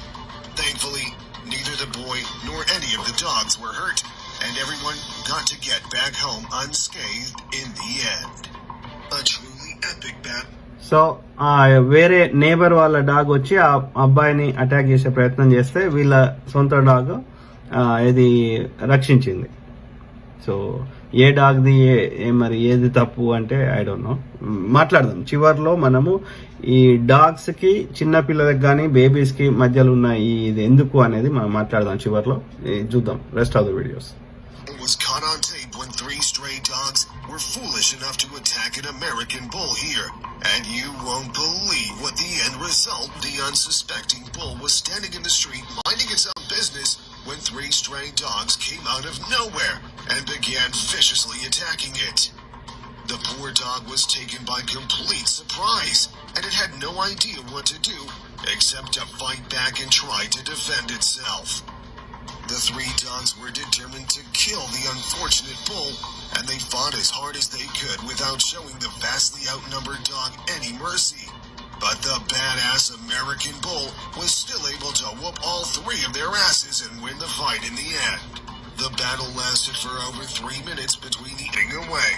Thankfully, neither the boy nor any of the dogs were hurt, and everyone got to get back home unscathed in the end. A truly epic battle. So వేరే neighbour వాళ్ళ dog వచ్చి ఆ అబ్బాయిని attack చేసే ప్రయత్నం చేస్తే వీళ్ళ సొంత డాగ్ ఇది రక్షించింది. సో ఏ డాగ్ది మరి ఏది తప్పు అంటే ఐ డోంట్ నో. మాట్లాడదాం చివర్లో మనము ఈ డాగ్స్ కి చిన్న పిల్లలకి కానీ బేబీస్ కి మధ్యలో ఉన్న ఇది ఎందుకు అనేది మనం మాట్లాడదాం చివర్లో. చూద్దాం rest of the videos. Was caught on tape when 3 stray dogs were foolish enough to attack an American bull here. And you won't believe what the end result. The unsuspecting bull was standing in the street minding its own business when 3 stray dogs came out of nowhere and began viciously attacking it. The poor dog was taken by complete surprise, and it had no idea what to do except to fight back and try to defend itself. The 3 dogs were determined to kill the unfortunate bull, and they fought as hard as they could without showing the vastly outnumbered dog any mercy. But the badass American bull was still able to whoop all 3 of their asses and win the fight in the end. The battle lasted for over 3 minutes between eating away.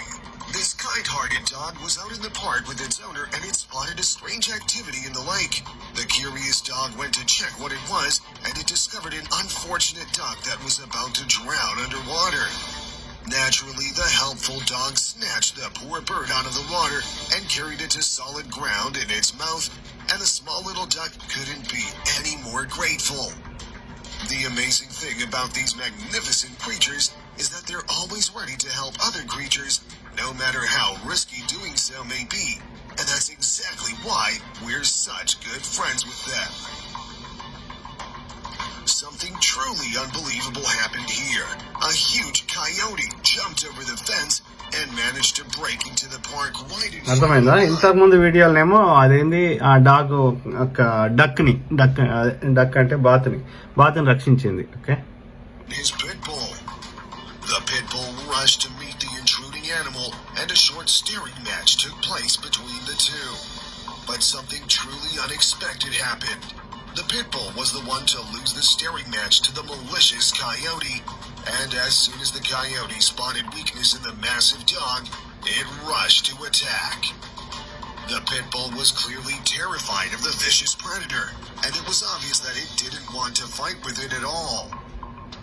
This kind-hearted dog was out in the park with its owner and it spotted a strange activity in the lake. The curious dog went to check what it was, and it discovered an unfortunate duck that was about to drown underwater. Naturally, the helpful dog snatched the poor bird out of the water and carried it to solid ground in its mouth, and the small little duck couldn't be any more grateful. The amazing thing about these magnificent creatures is that they're always ready to help other creatures, no matter how risky doing so may be, and that's exactly why we're such good friends with them. Something truly unbelievable happened here. A huge coyote jumped over the fence and managed to break into the park right in అర్థమైందా? ఇంతకు ముందు వీడియోలోనేమో అదేంది ఆ dog ఒక duck అంటే బాతుని రక్షించింది. Okay, his pit bull. The pit bull rushed to meet the intruding animal, and a short staring match took place between the two. But something truly unexpected happened. The pit bull was the one to lose the staring match to the malicious coyote, and as soon as the coyote spotted weakness in the massive dog, it rushed to attack. The pit bull was clearly terrified of the vicious predator, and it was obvious that it didn't want to fight with it at all.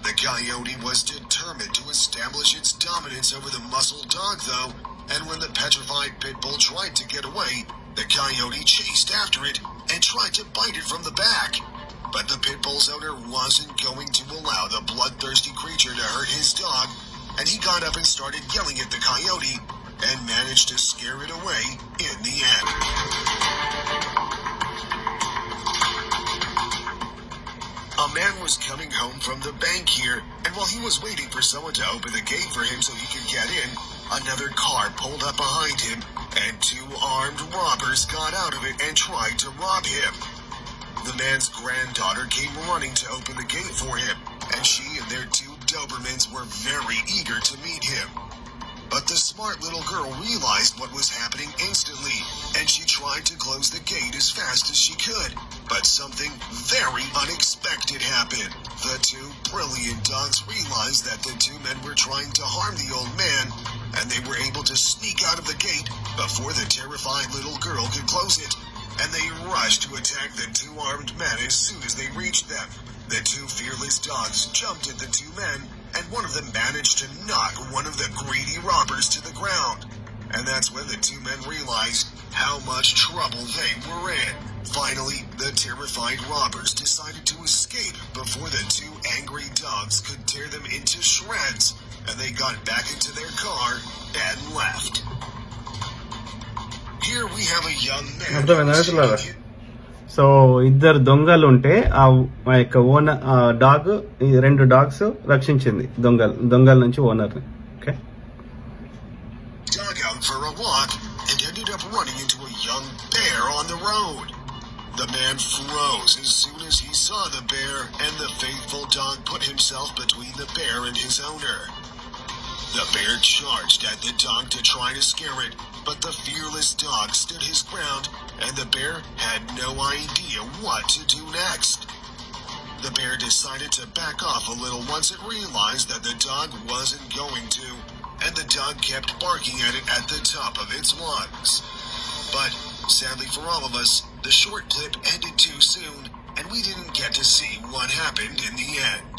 The coyote was determined to establish its dominance over the muscled dog, though, and when the petrified pit bull tried to get away, the coyote chased after it and tried to bite it from the back. But the pit bull's owner wasn't going to allow the bloodthirsty creature to hurt his dog, and he got up and started yelling at the coyote and managed to scare it away in the end. A man was coming home from the bank here, and while he was waiting for someone to open the gate for him so he could get in, another car pulled up behind him, and 2 armed robbers got out of it and tried to rob him. The man's granddaughter came running to open the gate for him, and she and their 2 Dobermans were very eager to meet him. But the smart little girl realized what was happening instantly, and she tried to close the gate as fast as she could. But something very unexpected happened. The 2 brilliant dogs realized that the 2 men were trying to harm the old man, and they were able to sneak out of the gate before the terrified little girl could close it. And they rushed to attack the 2 armed men as soon as they reached them. The 2 fearless dogs jumped at the 2 men, and one of them managed to knock one of the greedy robbers to the ground. and that's when the two men realized how much trouble they were in. Finally, the terrified robbers decided to escape before the two angry dogs could tear them into shreds, and they got back into their car and left. Here we have a young man. So ఇద్దరు దొంగలు ఉంటే ఆ యొక్క owner dog ఈ 2 dogs రక్షించింది దొంగల నుంచి owner ని. Okay, Dug out for a walk and ended up running into a young bear on the road. The man froze as soon as he saw the bear, and the faithful dog put himself between the bear and his owner. The bear charged at the dog to try to scare it, but the fearless dog stood his ground, and the bear had no idea what to do next. The bear decided to back off a little once it realized that the dog wasn't going to, and the dog kept barking at it at the top of its lungs. But, sadly for all of us, the short clip ended too soon, and we didn't get to see what happened in the end.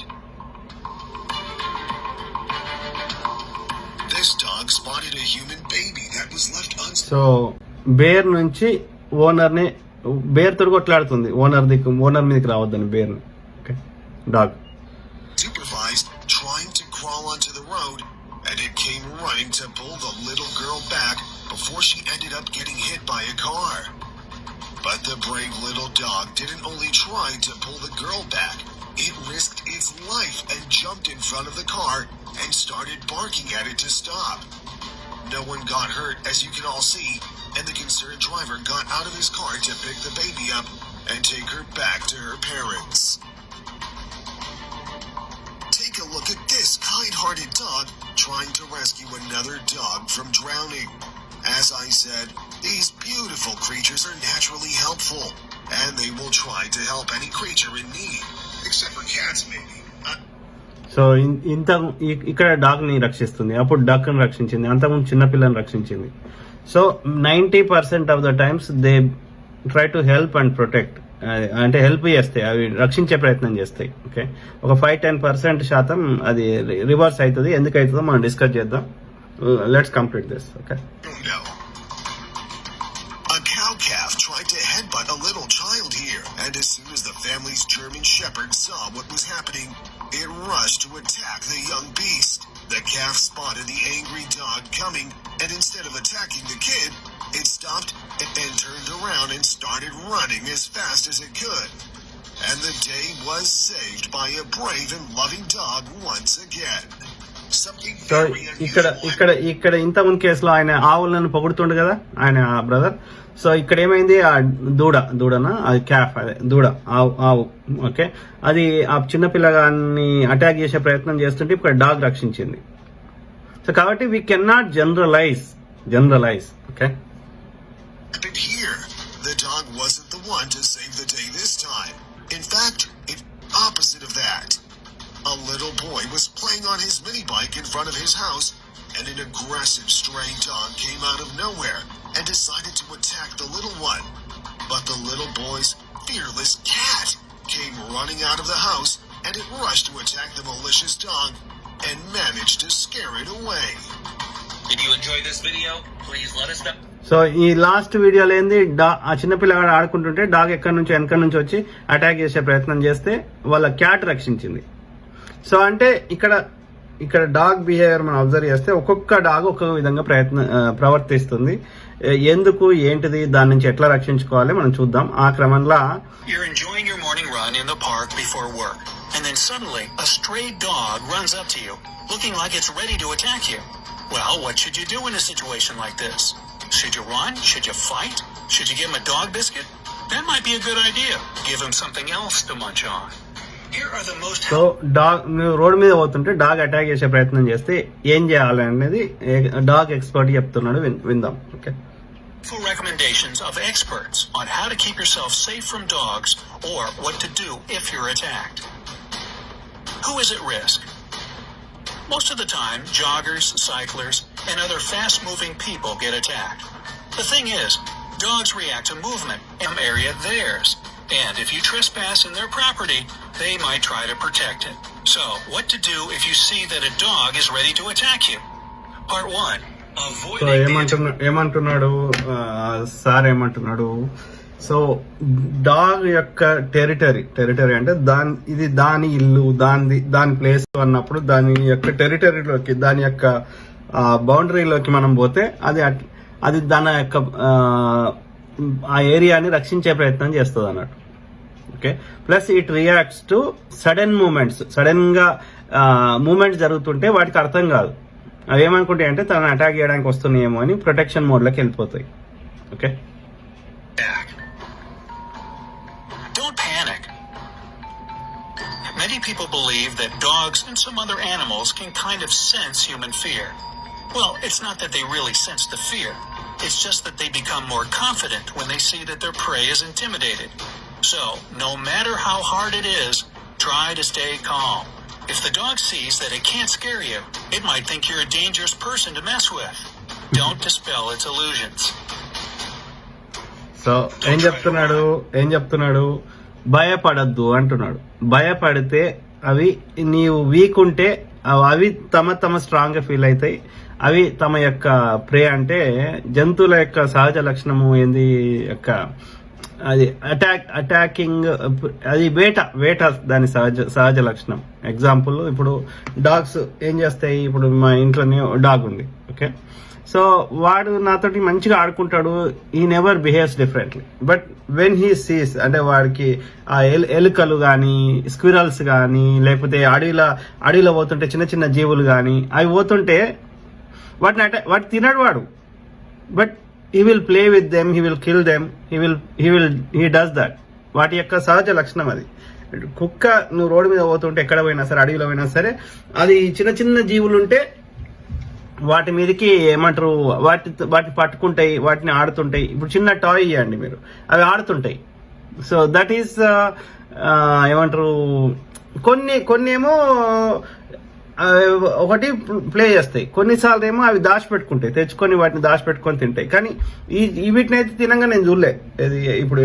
This dog spotted a human baby that was left so bear నుంచి bear తోటి కొట్లాడుతుంది, owner మీదకి రావద్దని bear. Okay, dog supervised, trying to crawl onto the road, and it came running to pull the little girl back before she ended up getting hit by a car. But the brave little dog didn't only try to pull the girl back, it risked its life and jumped in front of the car and started barking at it to stop. No one got hurt, as you can all see, and the concerned driver got out of his car to pick the baby up and take her back to her parents. Take a look at this kind-hearted dog trying to rescue another dog from drowning. As I said, these beautiful creatures are naturally helpful, and they will try to help any creature in need, except for cats maybe. So ఇక్కడ dog ని రక్షిస్తుంది, అప్పుడు duck ని రక్షించింది, అంతకుముందు చిన్నపిల్లని రక్షించింది. So 90% of the times they try to help and protect, అంటే హెల్ప్ చేస్తాయి, అవి రక్షించే ప్రయత్నం చేస్తాయి. ఓకే, ఒక 5-10% శాతం అది రివర్స్ అవుతుంది. ఎందుకు అవుతుందో మనం డిస్కస్ చేద్దాం. Let's complete this. Okay, a cow calf tried to headbutt a little child here, and as soon as the family's German shepherd saw what was happening, it rushed to attack the young beast. The calf spotted the angry dog coming, and instead of attacking the kid, it stopped and turned around and started running as fast as it could. And the day was saved by a brave and loving dog once again. Something so very ఇక్కడ ఇంతకుముందు కేసులో ఆయన ఆవులను పొగుడుతుండు కదా ఆయన brother. So ఇక్కడ ఏమైంది, ఆ దూడనా అది క్యాఫ్, అదే దూడ ఆవు. ఓకే, అది ఆ చిన్న పిల్లగాన్ని అటాక్ చేసే ప్రయత్నం చేస్తుంటే ఇక్కడ డాగ్ రక్షించింది. సో కాబట్టి we can not generalize. Okay, But here, the dog wasn't the one to save the day this time. In fact, it's opposite of that. A little boy was playing on his mini bike in front of his house, and an aggressive stray dog came out of nowhere and decided to attack the little one. But the little boy's fearless cat came running out of the house, and it rushed to attack the malicious dog and managed to scare it away. Did you enjoy this video? Please let us know. So ఈ last వీడియోలో ఏంది, ఆ చిన్నపిల్లగాడు ఆడుకుంటుంటే dog ఎక్కడి నుంచి వెనక నుంచి వచ్చి attack చేసే ప్రయత్నం చేస్తే వాళ్ళ క్యాట్ రక్షించింది. సో అంటే ఇక్కడ డాగ్ బిహేవియర్ మనం అబ్జర్వ్ చేస్తే ఒక్కొక్క డాగ్ ఒక్కొక్క విధంగా ప్రవర్తిస్తుంది. ఎందుకు ఏంటిది, దాని నుంచి ఎట్లా రక్షించుకోవాలి మనం చూద్దాం. ఆ క్రమంలో You're enjoying your morning run in the park before work, and then suddenly a stray dog runs up to you, looking like it's ready to attack you. Well, what should you do in a situation like this? Should you run? Should you fight? Should you give him a dog biscuit? That might be a good idea. Give him something else to munch on. Here are the most so road మీద పోతుంటే dog attack చేసే ప్రయత్నం చేస్తే ఏం చేయాలి అనేది dog expert చెప్తున్నాడు, విందాం. Okay, helpful recommendations of experts on how to keep yourself safe from dogs or what to do if you're attacked. Who is at risk? Most of the time, joggers, cyclers, and other fast-moving people get attacked. The thing is, dogs react to movement in an area theirs, and if you trespass in their property, they might try to protect it. So, what to do if you see that a dog is ready to attack you? Part 1. So ఏమంటున్నాడు sir ఏమంటున్నాడు, so dog యొక్క territory అంటే ఇది దాని ఇల్లు, దాని place అన్నప్పుడు దాని యొక్క టెరిటరీలోకి, దాని యొక్క బౌండరీలోకి మనం పోతే అది దాని యొక్క ఆ ఏరియాని రక్షించే ప్రయత్నం చేస్తుంది అన్నట్టు. Okay, plus it reacts to sudden గా మూమెంట్స్ జరుగుతుంటే వాటికి అర్థం కాదు, అవి ఏమనుకుంటాయి అంటే తనని అటాక్ చేయడానికి వస్తున్నాయేమో అని ప్రొటెక్షన్ మోడ్ లోకి వెళ్ళిపోతాయి. Okay, Don't panic. Many people believe that dogs and some other animals can kind of sense human fear. Well, it's not that they really sense the fear. It's just that they become more confident when they see that their prey is intimidated. So, no matter how hard it is, try to stay calm. If the dog sees that it can't scare you, it might think you're a dangerous person to mess with. Don't dispel its illusions. So ఏం చెప్తున్నాడు, భయపడద్దు అంటున్నాడు. భయపడితే అవి నీవు week ఉంటే అవి తమ స్ట్రాంగ్ గా ఫీల్ అవుతాయి. అవి తమ యొక్క ప్రే అంటే జంతువుల యొక్క సహజ లక్షణము ఏంది యొక్క అది అటాకింగ్, అది వేట దాని సహజ లక్షణం. ఎగ్జాంపుల్, ఇప్పుడు డాగ్స్ ఏం చేస్తాయి, ఇప్పుడు మా ఇంట్లోనే డాగ్ ఉంది. ఓకే, సో వాడు నాతోటి మంచిగా ఆడుకుంటాడు, ఈ never behaves differently. But when he sees అంటే వాడికి ఆ ఎలుకలు కానీ, స్క్విరల్స్ కానీ, లేకపోతే అడవిలో పోతుంటే చిన్న చిన్న జీవులు కానీ అవి పోతుంటే వాటి తినడు వాడు, but he will play with them, he will kill them, he does that. వాటి యొక్క సహజ లక్షణం అది. కుక్క నువ్వు రోడ్డు మీద పోతుంటే, ఎక్కడ పోయినా సరే, అడవిలో పోయినా సరే, అది చిన్న చిన్న జీవులు ఉంటే వాటి మీదకి ఏమంటారు, వాటి పట్టుకుంటాయి, వాటిని ఆడుతుంటాయి. ఇప్పుడు చిన్న టాయ్ ఇవ్వండి మీరు, అవి ఆడుతుంటాయి. సో దట్ ఈస్ ఏమంటారు, కొన్ని ఏమో ఒకటి ప్లే చేస్తాయి, కొన్నిసార్లు ఏమో అవి దాచిపెట్టుకుంటాయి, తెచ్చుకొని వాటిని దాచిపెట్టుకొని తింటాయి. కానీ వీటిని అయితే తినంగా నేను చూడలే. ఇప్పుడు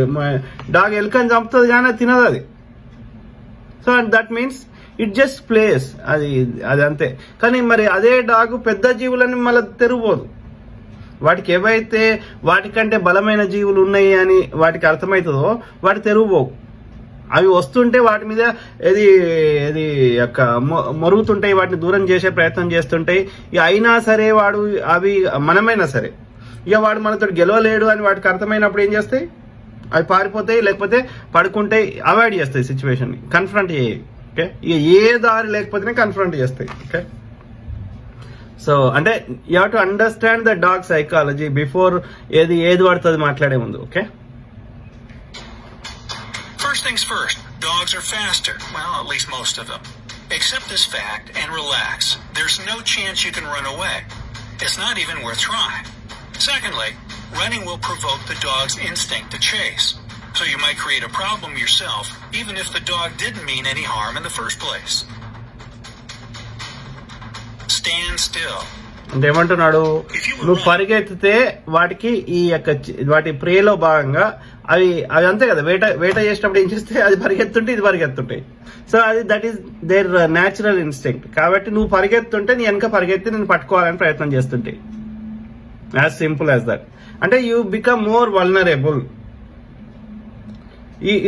డాగ్ ఎలుకని చంపుతుంది కానీ అది తినదు అది. So that means it just place, అది అంతే. కానీ మరి అదే డాగ్ పెద్ద జీవులని మళ్ళీ తెరువుపోదు. వాటికి ఏవైతే వాటికంటే బలమైన జీవులు ఉన్నాయి అని వాటికి అర్థమవుతుందో వాటి తెరువుపోవు. అవి వస్తుంటే వాటి మీద ఏది యొక్క మరుగుతుంటాయి, వాటిని దూరం చేసే ప్రయత్నం చేస్తుంటాయి. అయినా సరే అవి మనమైనా సరే ఇక వాడు మనతో గెలవలేడు అని వాటికి అర్థమైనప్పుడు ఏం చేస్తాయి, అవి పారిపోతాయి, లేకపోతే పడుకుంటాయి, అవాయిడ్ చేస్తాయి సిచ్యువేషన్ ని, కన్ఫ్రంట్ చేయాలి. ఓకే, ఇక ఏ దారి లేకపోతేనే కన్ఫ్రంట్ చేస్తాయి. ఓకే, సో అంటే you have to understand the dog psychology before ఏది పడుతుంది మాట్లాడే ముందు. Okay, First things first, dogs are faster. Well, at least most of them. Accept this fact and relax. There's no chance you can run away. It's not even worth trying. Secondly, running will provoke the dog's instinct to chase. So you might create a problem yourself, even if the dog didn't mean any harm in the first place. Stand still. అంటే ఏమంటున్నాడు, నువ్వు పరిగెత్తితే వాటికి ఈ యొక్క వాటి ప్రేలో భాగంగా అవి అంతే కదా, వేట చేసినప్పుడు ఏం చేస్తే అది పరిగెత్తుంటే ఇది పరిగెత్తుంటాయి. So that is their natural instinct. కాబట్టి నువ్వు పరిగెత్తుంటే నీ వెనక పరిగెత్తి నేను పట్టుకోవాలని ప్రయత్నం చేస్తుంటాయి. As simple as that. అంటే you become more vulnerable.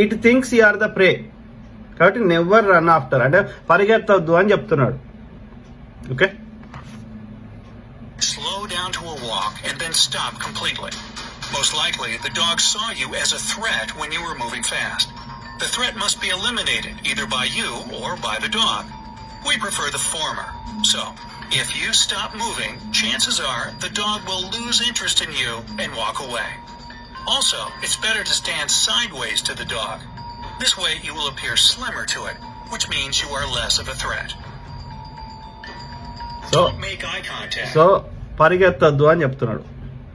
It thinks you are the prey. కాబట్టి నెవర్ రన్ ఆఫ్టర్, అంటే పరిగెత్తవద్దు అని చెప్తున్నాడు. Okay, slow down to a walk and then stop completely. Most likely, the dog saw you as a threat when you were moving fast. The threat must be eliminated either by you or by the dog. We prefer the former. So, if you stop moving, chances are the dog will lose interest in you and walk away. Also, it's better to stand sideways to the dog. This way you will appear slimmer to it, which means you are less of a threat. Don't make eye contact. So పరిగెత్తద్దు అని చెప్తున్నాడు.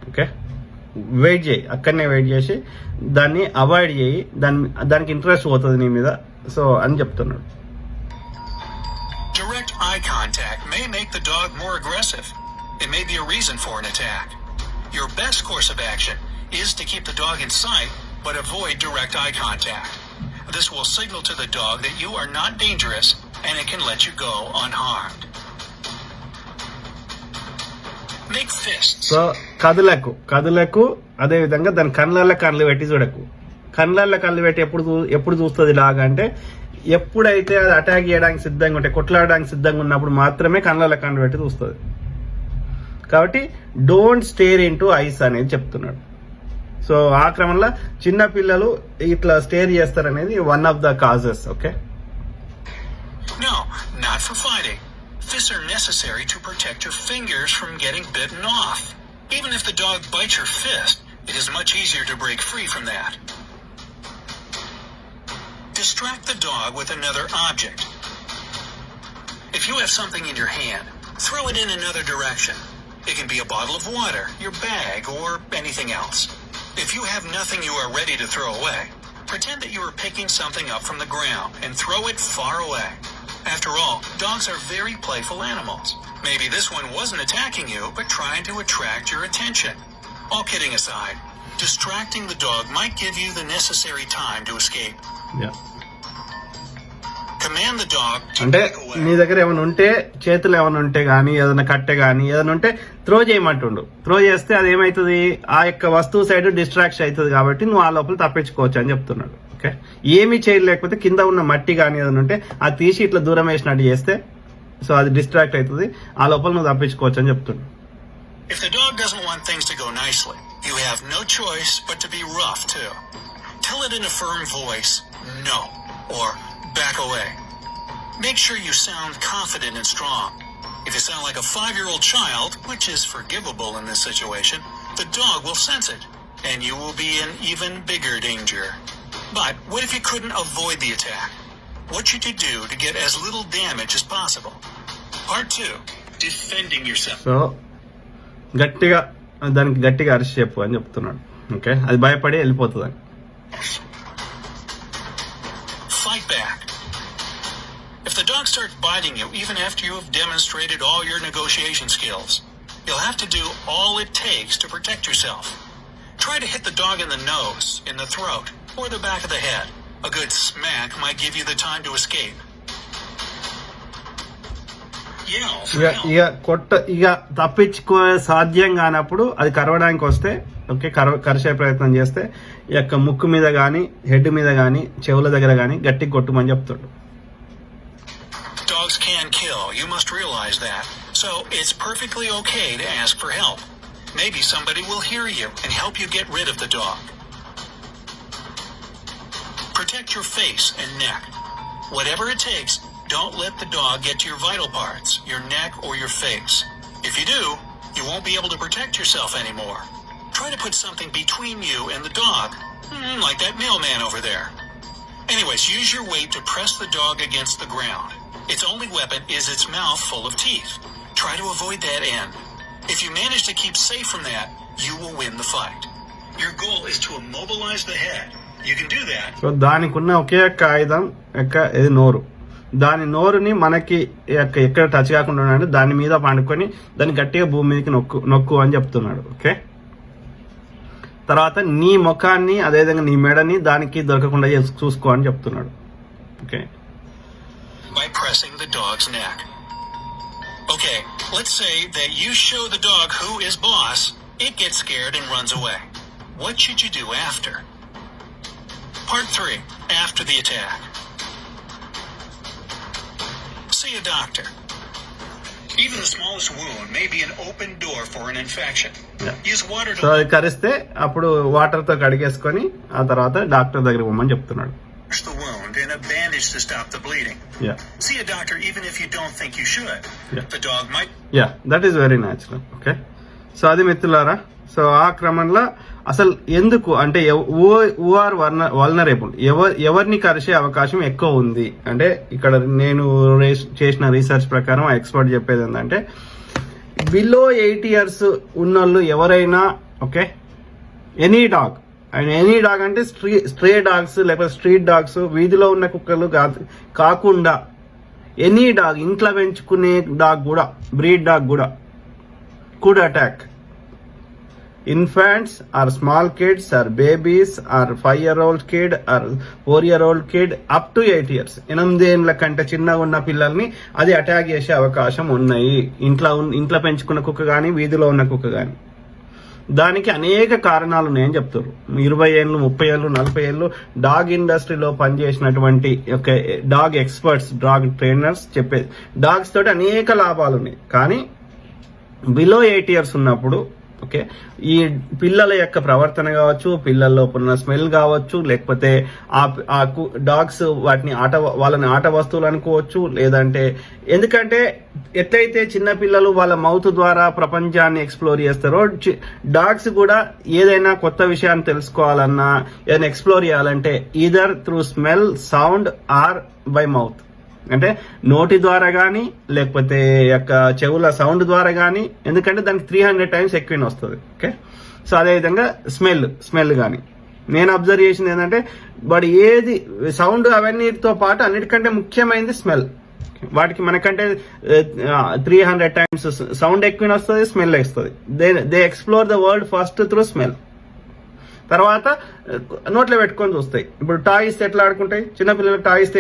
Okay, wait చేయి, అక్కడనే wait చేసి దాన్ని avoid చేయి, దానికి interest పోతుంది నీ మీద. సో అని చెప్తున్నాడు. Direct eye contact may make the dog more aggressive. It may be a reason for an attack. Your best course of action is to keep the dog in sight, but avoid direct eye contact. This will signal to the dog that you are not dangerous and it can let you go unharmed. Make Make fists. So కదులకు అదే విధంగా దాని కళ్ళు పెట్టి చూడకు. కళ్ళు పెట్టి ఎప్పుడు చూస్తుంది ఇలాగా అంటే ఎప్పుడైతే అది అటాక్ చేయడానికి సిద్ధంగా ఉంటే, కొట్లాడడానికి సిద్ధంగా ఉన్నప్పుడు మాత్రమే కళ్ళు పెట్టి చూస్తుంది. కాబట్టి డోంట్ స్టేర్ ఇంటూ ఐస్ అనేది చెప్తున్నాడు. సో ఆ క్రమంలో చిన్న పిల్లలు ఇట్లా స్టేర్ చేస్తారనేది one of the causes. Okay, No, not for fighting. Fists are necessary to protect your fingers from getting bitten off. Even if the dog bites your fist, it is much easier to break free from that. Distract the dog with another object. If you have something in your hand, throw it in another direction. It can be a bottle of water, your bag, or anything else. If you have nothing you are ready to throw away, pretend that you are picking something up from the ground and throw it far away. After all, dogs are very playful animals. Maybe this one wasn't attacking you, but trying to attract your attention. All kidding aside, distracting the dog might give you the necessary time to escape. Command the dog to అంటే back away. నీ దగ్గర ఏమైనా ఉంటే, చేతులు ఏమైనా ఉంటే గానీ, ఏదైనా కట్టె గానీ ఏదైనా ఉంటే త్రో చేయమంటుండు. త్రో చేస్తే అది ఏమైతుంది, ఆ యొక్క వస్తువు సైడ్ డిస్ట్రాక్షన్ అవుతుంది. కాబట్టి నువ్వు ఆ లోపల తప్పించుకోవచ్చు అని చెప్తున్నాడు. ఓకే, ఏమీ చేయలేకపోతే కింద ఉన్న మట్టి కానీ ఏదైనా ఉంటే అది తీసి ఇట్లా దూరం వేసినట్టు చేస్తే సో అది డిస్ట్రాక్ట్ అవుతుంది, ఆ లోపల నువ్వు తప్పించుకోవచ్చు అని చెప్తున్నాడు. If the dog doesn't want things to go nicely, you have no choice but to be rough too. Tell it in a firm voice, no, or back away. Make sure you sound confident and strong. If you sound like a 5-year-old child, which is forgivable in this situation, the dog will sense it, and you will be in even bigger danger. But what if you couldn't avoid the attack? What should you do to get as little damage as possible? Part 2, defending yourself. So దానికి గట్టిగా అరిచి చెప్పు అని చెప్తున్నాడు. Okay, అది భయపడి వెళ్ళిపోతుంది అని. Fight back. If the dog starts biting you, even after you have demonstrated all your negotiation skills, you'll have to do all it takes to protect yourself. Try to hit the dog in the nose, in the throat, or the back of the head. A good smack might give you the time to escape. Yell for help. ఇక తప్పించుకో సాధ్యం కానప్పుడు అది కరవడానికి వస్తే, okay, కరిచే ప్రయత్నం చేస్తే ఈ యొక్క ముక్కు మీద గానీ, హెడ్ మీద గానీ, చెవుల దగ్గర గానీ గట్టి కొట్టుమని చెప్తాడు. Dogs can kill. You must realize that. So it's perfectly okay to ask for help. Maybe somebody will hear you and help you get rid of the dog. Protect your face and neck. Whatever it takes, don't let the dog get to your vital parts, your neck or your face. If you do, you won't be able to protect yourself anymore. Try to put something between you and the dog, like that mailman over there. Anyways, use your weight to press the dog against the ground. Its only weapon is its mouth full of teeth. Try to avoid that end. If you manage to keep safe from that, you will win the fight. Your goal is to immobilize the head. You can do that. So దానికి ఉన్న ఒకే ఒక్క ఆయుధం ఇది నోరు. దాని నోరుని మనకి ఎక్కడ touch కాకుండా ఉన్నాడు దాని మీద పండుకొని దాన్ని గట్టిగా భూమి మీదకి నొక్కు అని చెప్తున్నాడు. ఓకే, తర్వాత నీ ముఖాన్ని అదేవిధంగా నీ మెడని దానికి దొరకకుండా చూసుకో అని చెప్తున్నాడు. Okay, by pressing the dog's neck. Okay, let's say that you show the dog who is boss, it gets scared and runs away. What should you do after? Part 3, after the attack. See a doctor. Even the smallest wound may be an open door for an infection. Use water so to అది కరిస్తే అప్పుడు water తో కడిగేసుకొని ఆ తర్వాత doctor దగ్గరికి పోమని చెప్తున్నాడు. wash the wound and a bandage to stop the bleeding. See a doctor even if you don't think you should. The dog might. That is very natural. Okay, so అది మిత్రులారా. So ఆ క్రమంలో అసలు ఎందుకు అంటే are vulnerable, ఎవరిని కరిచే అవకాశం ఎక్కువ ఉంది అంటే ఇక్కడ నేను చేసిన రీసెర్చ్ ప్రకారం ఎక్స్పర్ట్ చెప్పేది ఏంటంటే బిలో 8 years ఉన్నోళ్ళు ఎవరైనా, okay, any dog and any dog అంటే స్ట్రే డాగ్స్ లేకపోతే స్ట్రీట్ డాగ్స్, వీధిలో ఉన్న కుక్కలు కాకుండా ఎనీ డాగ్, ఇంట్లో పెంచుకునే డాగ్ కూడా, బ్రీడ్ డాగ్ కూడా could attack. Infants or small kids or babies or 5-year-old kid or 4-year-old kid up to 8 years 8 ఏళ్ల కంటే చిన్నగా ఉన్న పిల్లల్ని అది అటాక్ చేసే అవకాశం ఉన్నాయి. ఇంట్లో పెంచుకున్న కుక్క కానీ వీధిలో ఉన్న కుక్క కానీ. దానికి అనేక కారణాలు ఉన్నాయని చెప్తారు. 20 ఏళ్ళు 30 ఏళ్ళు 40 ఏళ్ళు డాగ్ ఇండస్ట్రీలో పనిచేసినటువంటి డాగ్ ఎక్స్పర్ట్స్, డాగ్ ట్రైనర్స్ చెప్పేది డాగ్స్ తోటి అనేక లాభాలు ఉన్నాయి. కానీ బిలో 8 years ఉన్నప్పుడు ఓకే, ఈ పిల్లల యొక్క ప్రవర్తన కావచ్చు, పిల్లల్లో ఉన్న స్మెల్ కావచ్చు, లేకపోతే ఆ డాగ్స్ వాళ్ళని ఆట వస్తువులు అనుకోవచ్చు. లేదంటే ఎందుకంటే ఎట్లయితే చిన్న పిల్లలు వాళ్ళ మౌత్ ద్వారా ప్రపంచాన్ని ఎక్స్ప్లోర్ చేస్తారో డాగ్స్ కూడా ఏదైనా కొత్త విషయాన్ని తెలుసుకోవాలన్నా ఏదైనా ఎక్స్ప్లోర్ చేయాలంటే either through smell, sound or by mouth. అంటే నోటి ద్వారా కానీ లేకపోతే యొక్క చెవుల సౌండ్ ద్వారా కానీ, ఎందుకంటే దానికి 300 times ఎక్కువ వస్తుంది. ఓకే, సో అదేవిధంగా స్మెల్ కానీ నేను అబ్జర్వ్ చేసింది ఏంటంటే వాడు ఏది సౌండ్ అవన్నీతో పాటు అన్నిటికంటే ముఖ్యమైనది స్మెల్. వాటికి మనకంటే 300 times సౌండ్ ఎక్కువ వస్తుంది, స్మెల్ వస్తుంది. They explore the world first through smell. తర్వాత నోట్లో పెట్టుకొని చూస్తాయి. ఇప్పుడు టాయ్స్ ఎట్లా ఆడుకుంటాయి, చిన్నపిల్లలు టాయ్స్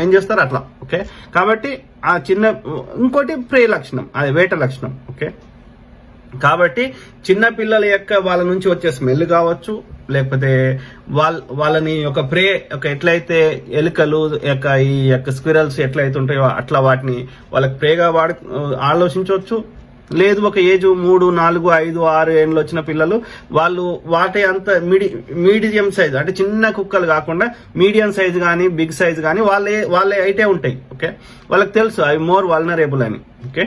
ఏం చేస్తారు అట్లా. ఓకే, కాబట్టి ఆ ఇంకోటి ప్రే లక్షణం, అది వేట లక్షణం. ఓకే, కాబట్టి చిన్న పిల్లల యొక్క వాళ్ళ నుంచి వచ్చే స్మెల్ కావచ్చు, లేకపోతే వాళ్ళని ఒక ప్రే ఎట్లయితే ఎలుకలు ఈ స్క్విరల్స్ ఎట్లయితే ఉంటాయో అట్లా వాటిని వాళ్ళకి ప్రేగా ఆలోచించవచ్చు. లేదు ఒక ఏజ్ 3, 4, 5, 6 ఏళ్ళు వచ్చిన పిల్లలు వాళ్ళు వాటి అంత మీడియం సైజ్ అంటే చిన్న కుక్కలు కాకుండా మీడియం సైజ్ కానీ బిగ్ సైజ్ కానీ వాళ్ళే అయితే ఉంటాయి. ఓకే, వాళ్ళకి తెలుసు అవి మోర్ వల్నరేబుల్ అని. ఓకే,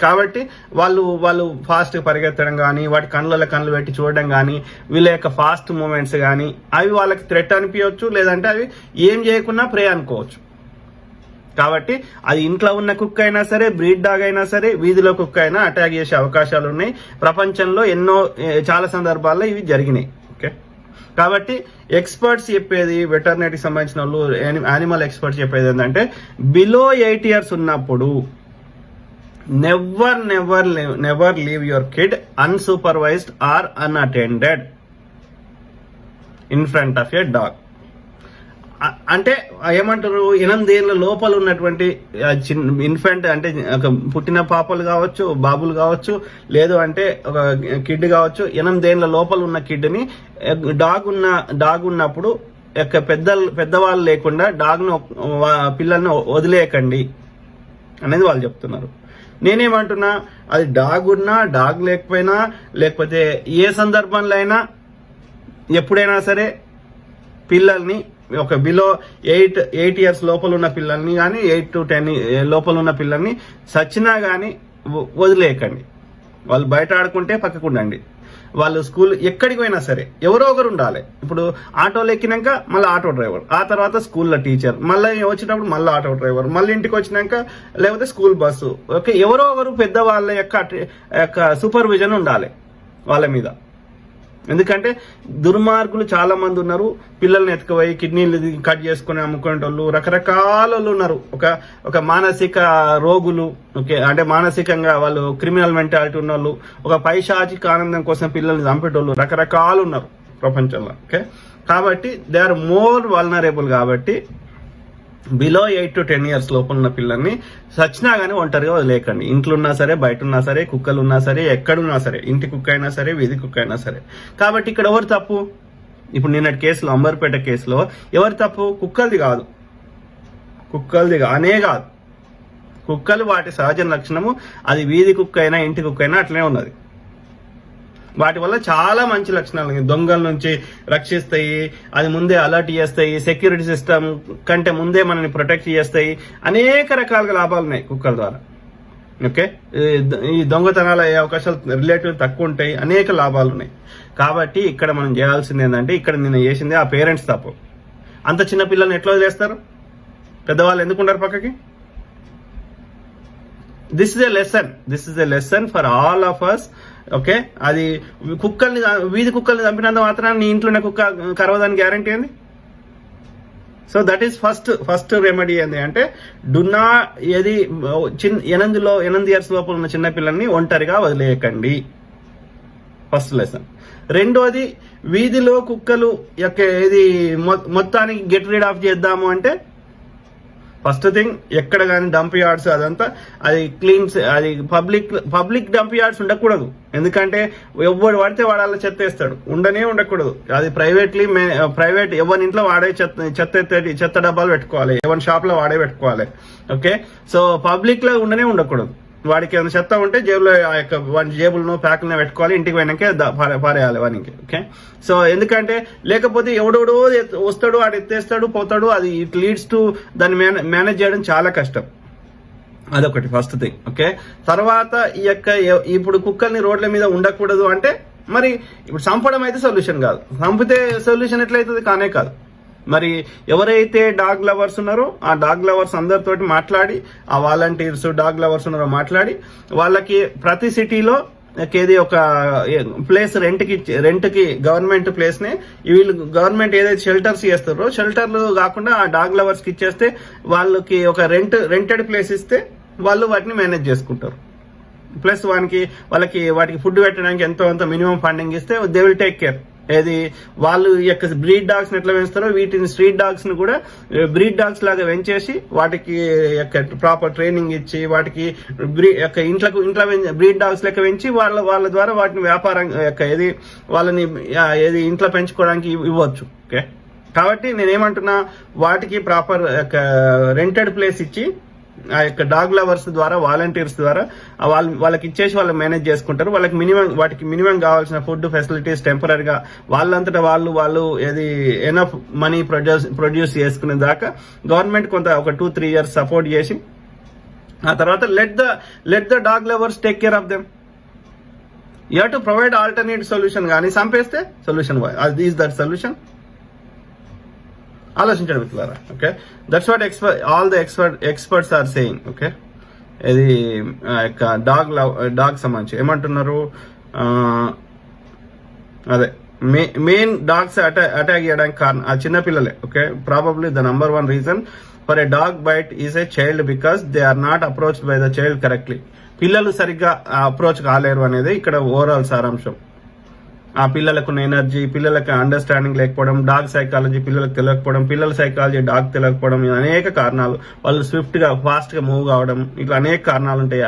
కాబట్టి వాళ్ళు ఫాస్ట్ పరిగెత్తడం కానీ, వాటి కళ్ళు పెట్టి చూడడం కానీ, వీళ్ళ యొక్క ఫాస్ట్ మూమెంట్స్ కానీ అవి వాళ్ళకి థ్రెట్ అనిపించవచ్చు, లేదంటే అవి ఏం చేయకుండా ప్రే అనుకోవచ్చు. కాబట్టి అది ఇంట్లో ఉన్న కుక్క అయినా సరే, బ్రీడ్ డాగ్ అయినా సరే, వీధిలో కుక్క అయినా అటాక్ చేసే అవకాశాలు ఉన్నాయి. ప్రపంచంలో చాలా సందర్భాల్లో ఇవి జరిగినాయి. ఓకే, కాబట్టి ఎక్స్పర్ట్స్ చెప్పేది, వెటర్నరీకి సంబంధించిన వాళ్ళు, యానిమల్ ఎక్స్పర్ట్స్ చెప్పేది ఏంటంటే బిలో 8 years ఉన్నప్పుడు never leave your kid unsupervised or unattended in front of a dog. అంటే ఏమంటారు, 8 ఏళ్ల లోపల ఉన్నటువంటి ఇన్ఫెంట్ అంటే ఒక పుట్టిన పాపలు కావచ్చు, బాబులు కావచ్చు, లేదు అంటే ఒక కిడ్ కావచ్చు, 8 ఏళ్ల లోపల ఉన్న కిడ్ని డాగ్ ఉన్నప్పుడు పెద్దవాళ్ళు లేకుండా పిల్లల్ని వదిలేయకండి అనేది వాళ్ళు చెప్తున్నారు. నేనేమంటున్నా, అది డాగ్ ఉన్నా డాగ్ లేకపోయినా, లేకపోతే ఏ సందర్భంలో అయినా ఎప్పుడైనా సరే పిల్లల్ని ఒక బిలో 8 years లోపల ఉన్న పిల్లల్ని కానీ 8 to 10 లోపల ఉన్న పిల్లల్ని సచ్చినా కానీ వదిలేయకండి. వాళ్ళు బయట ఆడుకుంటే పక్కకు ఉండండి. వాళ్ళు స్కూల్ ఎక్కడికి పోయినా సరే ఎవరో ఒకరు ఉండాలి. ఇప్పుడు ఆటోలో ఎక్కినాక మళ్ళీ ఆటో డ్రైవర్, ఆ తర్వాత స్కూల్లో టీచర్, మళ్ళీ వచ్చేటప్పుడు మళ్ళీ ఆటో డ్రైవర్, మళ్ళీ ఇంటికి వచ్చినాక లేకపోతే స్కూల్ బస్సు. ఓకే, ఎవరో ఒకరు పెద్దవాళ్ళ యొక్క సూపర్విజన్ ఉండాలి వాళ్ళ మీద. ఎందుకంటే దుర్మార్గులు చాలా మంది ఉన్నారు. పిల్లల్ని ఎత్తుకుపోయి కిడ్నీలు కట్ చేసుకుని అమ్ముకునే వాళ్ళు రకరకాల వాళ్ళు ఉన్నారు. ఒక మానసిక రోగులు, ఓకే, అంటే మానసికంగా వాళ్ళు క్రిమినల్ మెంటాలిటీ ఉన్న వాళ్ళు, ఒక పైశాచిక ఆనందం కోసం పిల్లల్ని చంపేటోళ్ళు రకరకాలు ఉన్నారు ప్రపంచంలో. ఓకే, కాబట్టి దే ఆర్ మోర్ వల్నరేబుల్. కాబట్టి బిలో 8 to 10 years లోపల ఉన్న పిల్లల్ని సచ్చినా గానీ ఒంటరిగా వదిలేకండి. ఇంట్లో ఉన్నా సరే, బయట ఉన్నా సరే, కుక్కలు ఉన్నా సరే, ఎక్కడున్నా సరే, ఇంటి కుక్క అయినా సరే, వీధి కుక్క అయినా సరే. కాబట్టి ఇక్కడ ఎవరు తప్పు? ఇప్పుడు నిన్నటి కేసులో, అంబర్పేట కేసులో ఎవరు తప్పు? కుక్కలది కాదు, అనే కాదు. కుక్కలు వాటి సహజ లక్షణము, అది వీధి కుక్క అయినా ఇంటి కుక్క అయినా అట్లనే ఉన్నది. వాటి వల్ల చాలా మంచి లక్షణాలు, దొంగల నుంచి రక్షిస్తాయి, అది ముందే అలర్ట్ చేస్తాయి, సెక్యూరిటీ సిస్టమ్ కంటే ముందే మనల్ని ప్రొటెక్ట్ చేస్తాయి, అనేక రకాలుగా లాభాలు ఉన్నాయి కుక్కల ద్వారా. ఓకే, ఈ దొంగతనాలు అయ్యే అవకాశాలు రిలేటివ్ తక్కువ ఉంటాయి, అనేక లాభాలు ఉన్నాయి. కాబట్టి ఇక్కడ మనం చేయాల్సింది ఏంటంటే, ఇక్కడ నేను చేసింది ఆ పేరెంట్స్ తప్పు. అంత చిన్న పిల్లల్ని ఎట్లా వదిలేస్తారు? పెద్దవాళ్ళు ఎందుకుంటారు పక్కకి? This is a lesson for all of us. Okay, అది వీధి కుక్కల్ని చంపినంత మాత్రాన్ని నీ ఇంట్లోనే కుక్క కరవదానికి గ్యారంటీ ఏంది? So that is first remedy ఏంది అంటే, ఏది 8 years లోపల ఉన్న చిన్న పిల్లల్ని ఒంటరిగా వదిలేయకండి. First lesson. రెండోది, వీధిలో కుక్కలు యొక్క ఏది మొత్తానికి గెట్ రీడ్ ఆఫ్ చేద్దాము అంటే ఫస్ట్ థింగ్ ఎక్కడ కానీ డంప్ యార్డ్స్ అదంతా అది క్లీన్స్, అది పబ్లిక్ డంప్ యార్డ్స్ ఉండకూడదు. ఎందుకంటే ఎవరు పడితే వాడు అలా చెత్త వేస్తాడు, ఉండకూడదు. అది ప్రైవేట్ ఎవరి ఇంట్లో వాడే చెత్త డబ్బాలు పెట్టుకోవాలి, ఎవరి షాప్ లో వాడే పెట్టుకోవాలి. ఓకే, సో పబ్లిక్ లో ఉండకూడదు. వాడికి ఏమైనా చెత్త ఉంటే జేబులో ఆ యొక్క వాడి జేబులను ప్యాకులను పెట్టుకోవాలి, ఇంటికి పోయినాకే పారేయాలి వానికి. ఓకే, సో ఎందుకంటే లేకపోతే ఎవడోడో వస్తాడు, వాడు ఎత్తేస్తాడు, పోతాడు. అది ఇట్ లీడ్స్ టు దాన్ని మేనేజ్ చేయడం చాలా కష్టం. అదొకటి ఫస్ట్ థింగ్. ఓకే, తర్వాత ఈ యొక్క ఇప్పుడు కుక్కల్ని రోడ్ల మీద ఉండకూడదు అంటే మరి ఇప్పుడు చంపడం అయితే సొల్యూషన్ కాదు. చంపితే సొల్యూషన్ ఎట్లయితుంది? కానే కాదు. మరి ఎవరైతే డాగ్ లవర్స్ ఉన్నారో ఆ డాగ్ లవర్స్ అందరితోటి మాట్లాడి, ఆ వాలంటీర్స్ డాగ్ లవర్స్ ఉన్నారో మాట్లాడి, వాళ్ళకి ప్రతి సిటీలో ఏది ఒక ప్లేస్ రెంట్ కి గవర్నమెంట్ ప్లేస్ ని వీళ్ళు గవర్నమెంట్ ఏదైతే షెల్టర్స్ చేస్తారో షెల్టర్లు కాకుండా ఆ డాగ్ లవర్స్ కి ఇచ్చేస్తే వాళ్ళకి ఒక రెంటెడ్ ప్లేస్ ఇస్తే వాళ్ళు వాటిని మేనేజ్ చేసుకుంటారు. ప్లస్ వాళ్ళకి వాటికి ఫుడ్ పెట్టడానికి ఎంతో అంత మినిమం ఫండింగ్ ఇస్తే దే విల్ టేక్ కేర్. ఏది వాళ్ళు ఈ యొక్క బ్రీడ్ డాగ్స్ ఎట్లా పెంచుతారో వీటిని స్ట్రీట్ డాగ్స్ ని కూడా బ్రీడ్ డాగ్స్ లాగా పెంచేసి వాటికి ప్రాపర్ ట్రైనింగ్ ఇచ్చి వాటికి ఇంట్లో బ్రీడ్ డాగ్స్ లెక్క పెంచి వాళ్ళ ద్వారా వాటిని వ్యాపారం వాళ్ళని ఇంట్లో పెంచుకోవడానికి ఇవ్వచ్చు. ఓకే, కాబట్టి నేనేమంటున్నా, వాటికి ప్రాపర్ రెంటెడ్ ప్లేస్ ఇచ్చి ఆ యొక్క డాగ్ లవర్స్ ద్వారా వాలంటీర్స్ ద్వారా వాళ్ళకి ఇచ్చేసి వాళ్ళు మేనేజ్ చేసుకుంటారు. వాటికి మినిమం కావాల్సిన ఫుడ్ ఫెసిలిటీస్ టెంపరీగా వాళ్ళంతటా వాళ్ళు ఏది ఎనఫ్ మనీ ప్రొడ్యూస్ చేసుకునే దాకా గవర్నమెంట్ కొంత ఒక 2-3 years సపోర్ట్ చేసి ఆ తర్వాత let the dog lovers take care of them. You have to provide alternate solution. కానీ చంపేస్తే సొల్యూషన్ ఈజ్ దట్ సొల్యూషన్? ఆలోచించండి మిత్రులారా. Okay, that's what all the experts are saying. Okay, ఇది డాగ్ సంబంధించి ఏమంటున్నారు, అదే మెయిన్ డాగ్స్ అటాక్ చేయడానికి కారణం ఆ చిన్నపిల్లలే. Okay, probably the number 1 reason for a dog bite is a child because they are not approached by the child correctly. పిల్లలు సరిగ్గా అప్రోచ్ కాలేరు అనేది ఇక్కడ ఓవరాల్ సారాంశం. ఆ పిల్లలకు ఎనర్జీ, పిల్లలకి అండర్స్టాండింగ్ లేకపోవడం, డాగ్ సైకాలజీ పిల్లలకు తెలియకపోవడం, పిల్లల సైకాలజీ డాగ్ తెలియకపోవడం, అనేక కారణాలు. వాళ్ళు ఫాస్ట్ గా మూవ్ కావడం, ఇట్లా అనేక కారణాలు ఉంటాయి.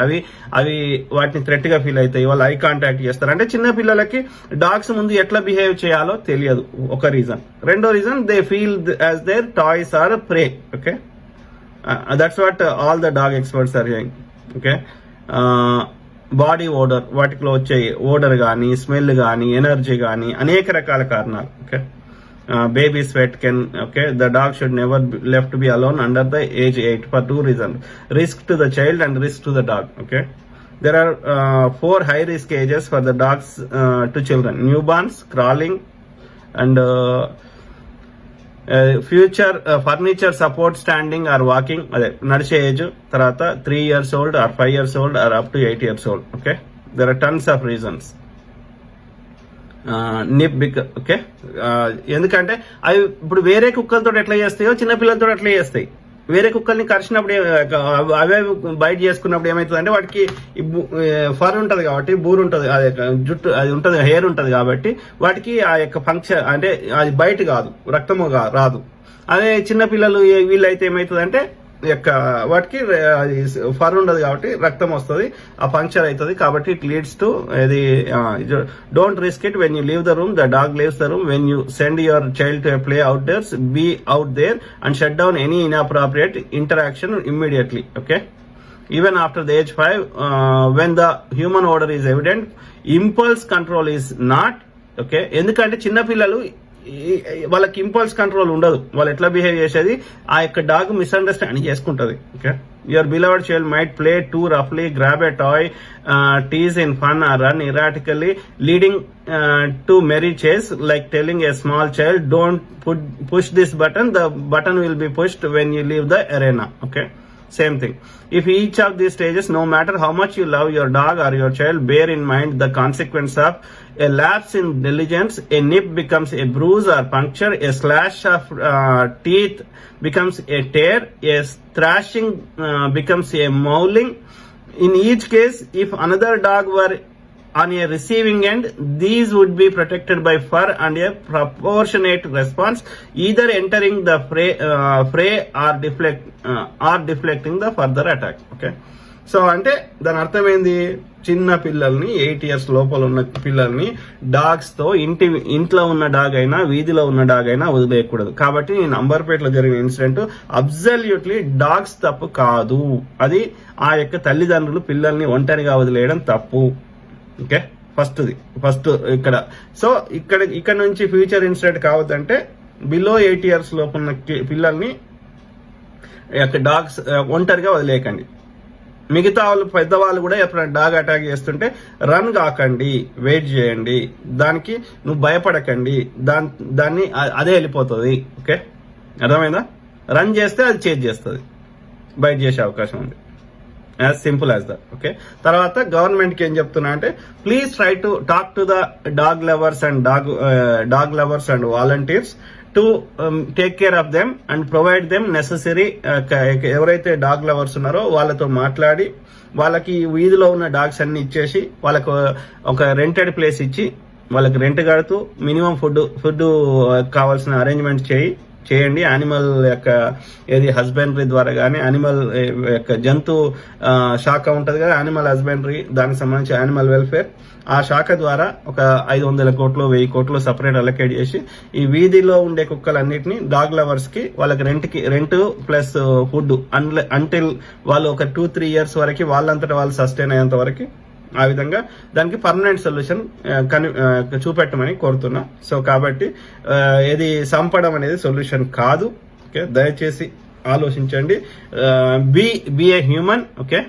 అవి వాటిని థ్రెట్ గా ఫీల్ అవుతాయి. వాళ్ళు ఐ కాంటాక్ట్ చేస్తారు. అంటే చిన్న పిల్లలకి డాగ్స్ ముందు ఎట్లా బిహేవ్ చేయాలో తెలియదు, ఒక రీజన్. రెండో reason, they feel as their toys are prey. Okay, that's what all the dog experts are saying. Okay, body odour, వాటిలో వచ్చే ఓడర్ కానీ, స్మెల్ కానీ, ఎనర్జీ కానీ, అనేక రకాల కారణాలు. Okay, baby sweat can, okay, the dog should never be left to be alone under the age 8 for 2 reasons: risk to the child and risk to the dog. Okay, there are 4 high risk ages for the dogs to children: newborns, crawling, and future furniture support standing or walking, అదే నడిచే age. తర్వాత 3 years old or 5 years old or up to 8 years old. Okay, there are tons of reasons. Okay, ఎందుకంటే అవి ఇప్పుడు వేరే కుక్కలతో ఎట్లా చేస్తాయో చిన్నపిల్లలతో అట్లా చేస్తాయి. వేరే కుక్కల్ని కరిచినప్పుడు అవే బైట్ చేసుకున్నప్పుడు ఏమవుతుంది అంటే వాటికి ఫర్ ఉంటది కాబట్టి, బూర్ ఉంటది, అదే జుట్టు అది ఉంటది, హెయిర్ ఉంటది కాబట్టి వాటికి ఆ యొక్క ఫంక్షన్ అంటే అది బయట కాదు, రక్తము రాదు. అదే చిన్నపిల్లలు వీళ్ళైతే ఏమవుతుంది అంటే వాటికి ఫర్ ఉండదు కాబట్టి రక్తం వస్తుంది, ఆ పంక్చర్ అవుతుంది. కాబట్టి ఇట్ లీడ్స్ టు ఇది don't risk it when you leave the room, the dog leaves the room. When you send your child to play outdoors, be out there and shut down any inappropriate interaction immediately. Okay, even after the age 5, when the human odor is evident, impulse control is not. Okay, ఎందుకంటే చిన్నపిల్లలు వాళ్ళకి impulse control ఉండదు. వాళ్ళు ఎట్లా behave చేసేది ఆ యొక్క dog misunderstanding చేసుకుంటది. Okay, your beloved child might play too రఫ్లీ, grab a toy, tease in fun or run erratically, leading to merry chase, like telling a small child, don't push this button, the button will be pushed when you leave the arena. Okay, same thing. If each of these stages, no matter how much you love your dog or your child, bear in mind the consequence of a lapse in diligence. A nip becomes a bruise or puncture, a slash of teeth becomes a tear, a thrashing becomes a mauling. In each case, if another dog were on a receiving end, these would be protected by fur and a proportionate response, either entering the fray or deflecting the further attack. Okay, so అంటే దాని అర్థం ఏంది, చిన్న పిల్లల్ని 8 years లోపల ఉన్న పిల్లల్ని dogs తో ఇంట్లో ఉన్న డాగ్ అయినా వీధిలో ఉన్న డాగ్ అయినా వదిలేయకూడదు. కాబట్టి ఈ నంబర్పేటలో జరిగిన ఇన్సిడెంట్ అబ్సల్యూట్లీ డాగ్స్ తప్పు కాదు, అది ఆ యొక్క తల్లిదండ్రులు పిల్లల్ని ఒంటరిగా వదిలేయడం తప్పు. ఓకే, ఫస్ట్ ఇక్కడ. సో ఇక్కడ నుంచి ఫ్యూచర్ ఇన్సిడెంట్ కావద్దంటే బిలో 8 years లోపు ఉన్న పిల్లల్ని డాగ్స్ ఒంటరిగా వదిలేయకండి. మిగతా వాళ్ళు పెద్దవాళ్ళు కూడా ఎప్పుడైనా డాగ్ అటాక్ చేస్తుంటే రన్ కాకండి, వెయిట్ చేయండి, దానికి నువ్వు భయపడకండి, దాన్ని అదే వెళ్ళిపోతుంది. ఓకే, అర్థమైందా? రన్ చేస్తే అది చేజ్ చేస్తుంది, బైట్ చేసే అవకాశం ఉంది. As simple as that. Okay, తర్వాత గవర్నమెంట్ కి ఏం చెప్తున్నా అంటే, please try to talk to the dog lovers and volunteers to take care of them and provide them necessary. ఎవరైతే డాగ్ లవర్స్ ఉన్నారో వాళ్ళతో మాట్లాడి వాళ్ళకి వీధిలో ఉన్న డాగ్స్ అన్ని ఇచ్చేసి వాళ్ళకు ఒక రెంటెడ్ ప్లేస్ ఇచ్చి వాళ్ళకి రెంట్ కడుతూ మినిమం ఫుడ్ కావాల్సిన అరేంజ్మెంట్ చేయండి. యానిమల్ యొక్క హస్బెండరీ ద్వారా కానీ, యానిమల్ యొక్క జంతు శాఖ ఉంటది కదా, యానిమల్ హస్బెండరీ, దానికి సంబంధించి యానిమల్ వెల్ఫేర్, ఆ శాఖ ద్వారా ఒక 500 కోట్లు 1000 కోట్లు సపరేట్ అలొకేట్ చేసి ఈ వీధిలో ఉండే కుక్కలన్నిటిని డాగ్ లవర్స్ కి వాళ్ళకి రెంట్ ప్లస్ ఫుడ్ అంటిల్ వాళ్ళు ఒక 2-3 years వరకు వాళ్ళంతటా వాళ్ళు సస్టైన్ అయ్యేంత వరకు, ఆ విధంగా దానికి పర్మనెంట్ సొల్యూషన్ చూపెట్టమని కోరుతున్నా. సో కాబట్టి ఇది చంపడం అనేది సొల్యూషన్ కాదు. ఓకే, దయచేసి ఆలోచించండి. Be a human. Okay,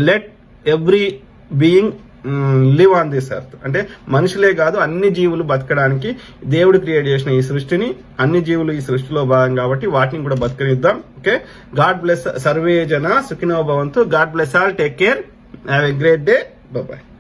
let every being live on this earth. అంటే మనుషులే కాదు, అన్ని జీవులు బతకడానికి దేవుడు క్రియేట్ చేసిన ఈ సృష్టిని, అన్ని జీవులు ఈ సృష్టిలో భాగం కాబట్టి వాటిని కూడా బతకనిద్దాం. ఓకే, గాడ్ బ్లెస్ సర్వే జన సుఖినో భవంతు. God bless all. Take care. Have a great day. Bye-bye.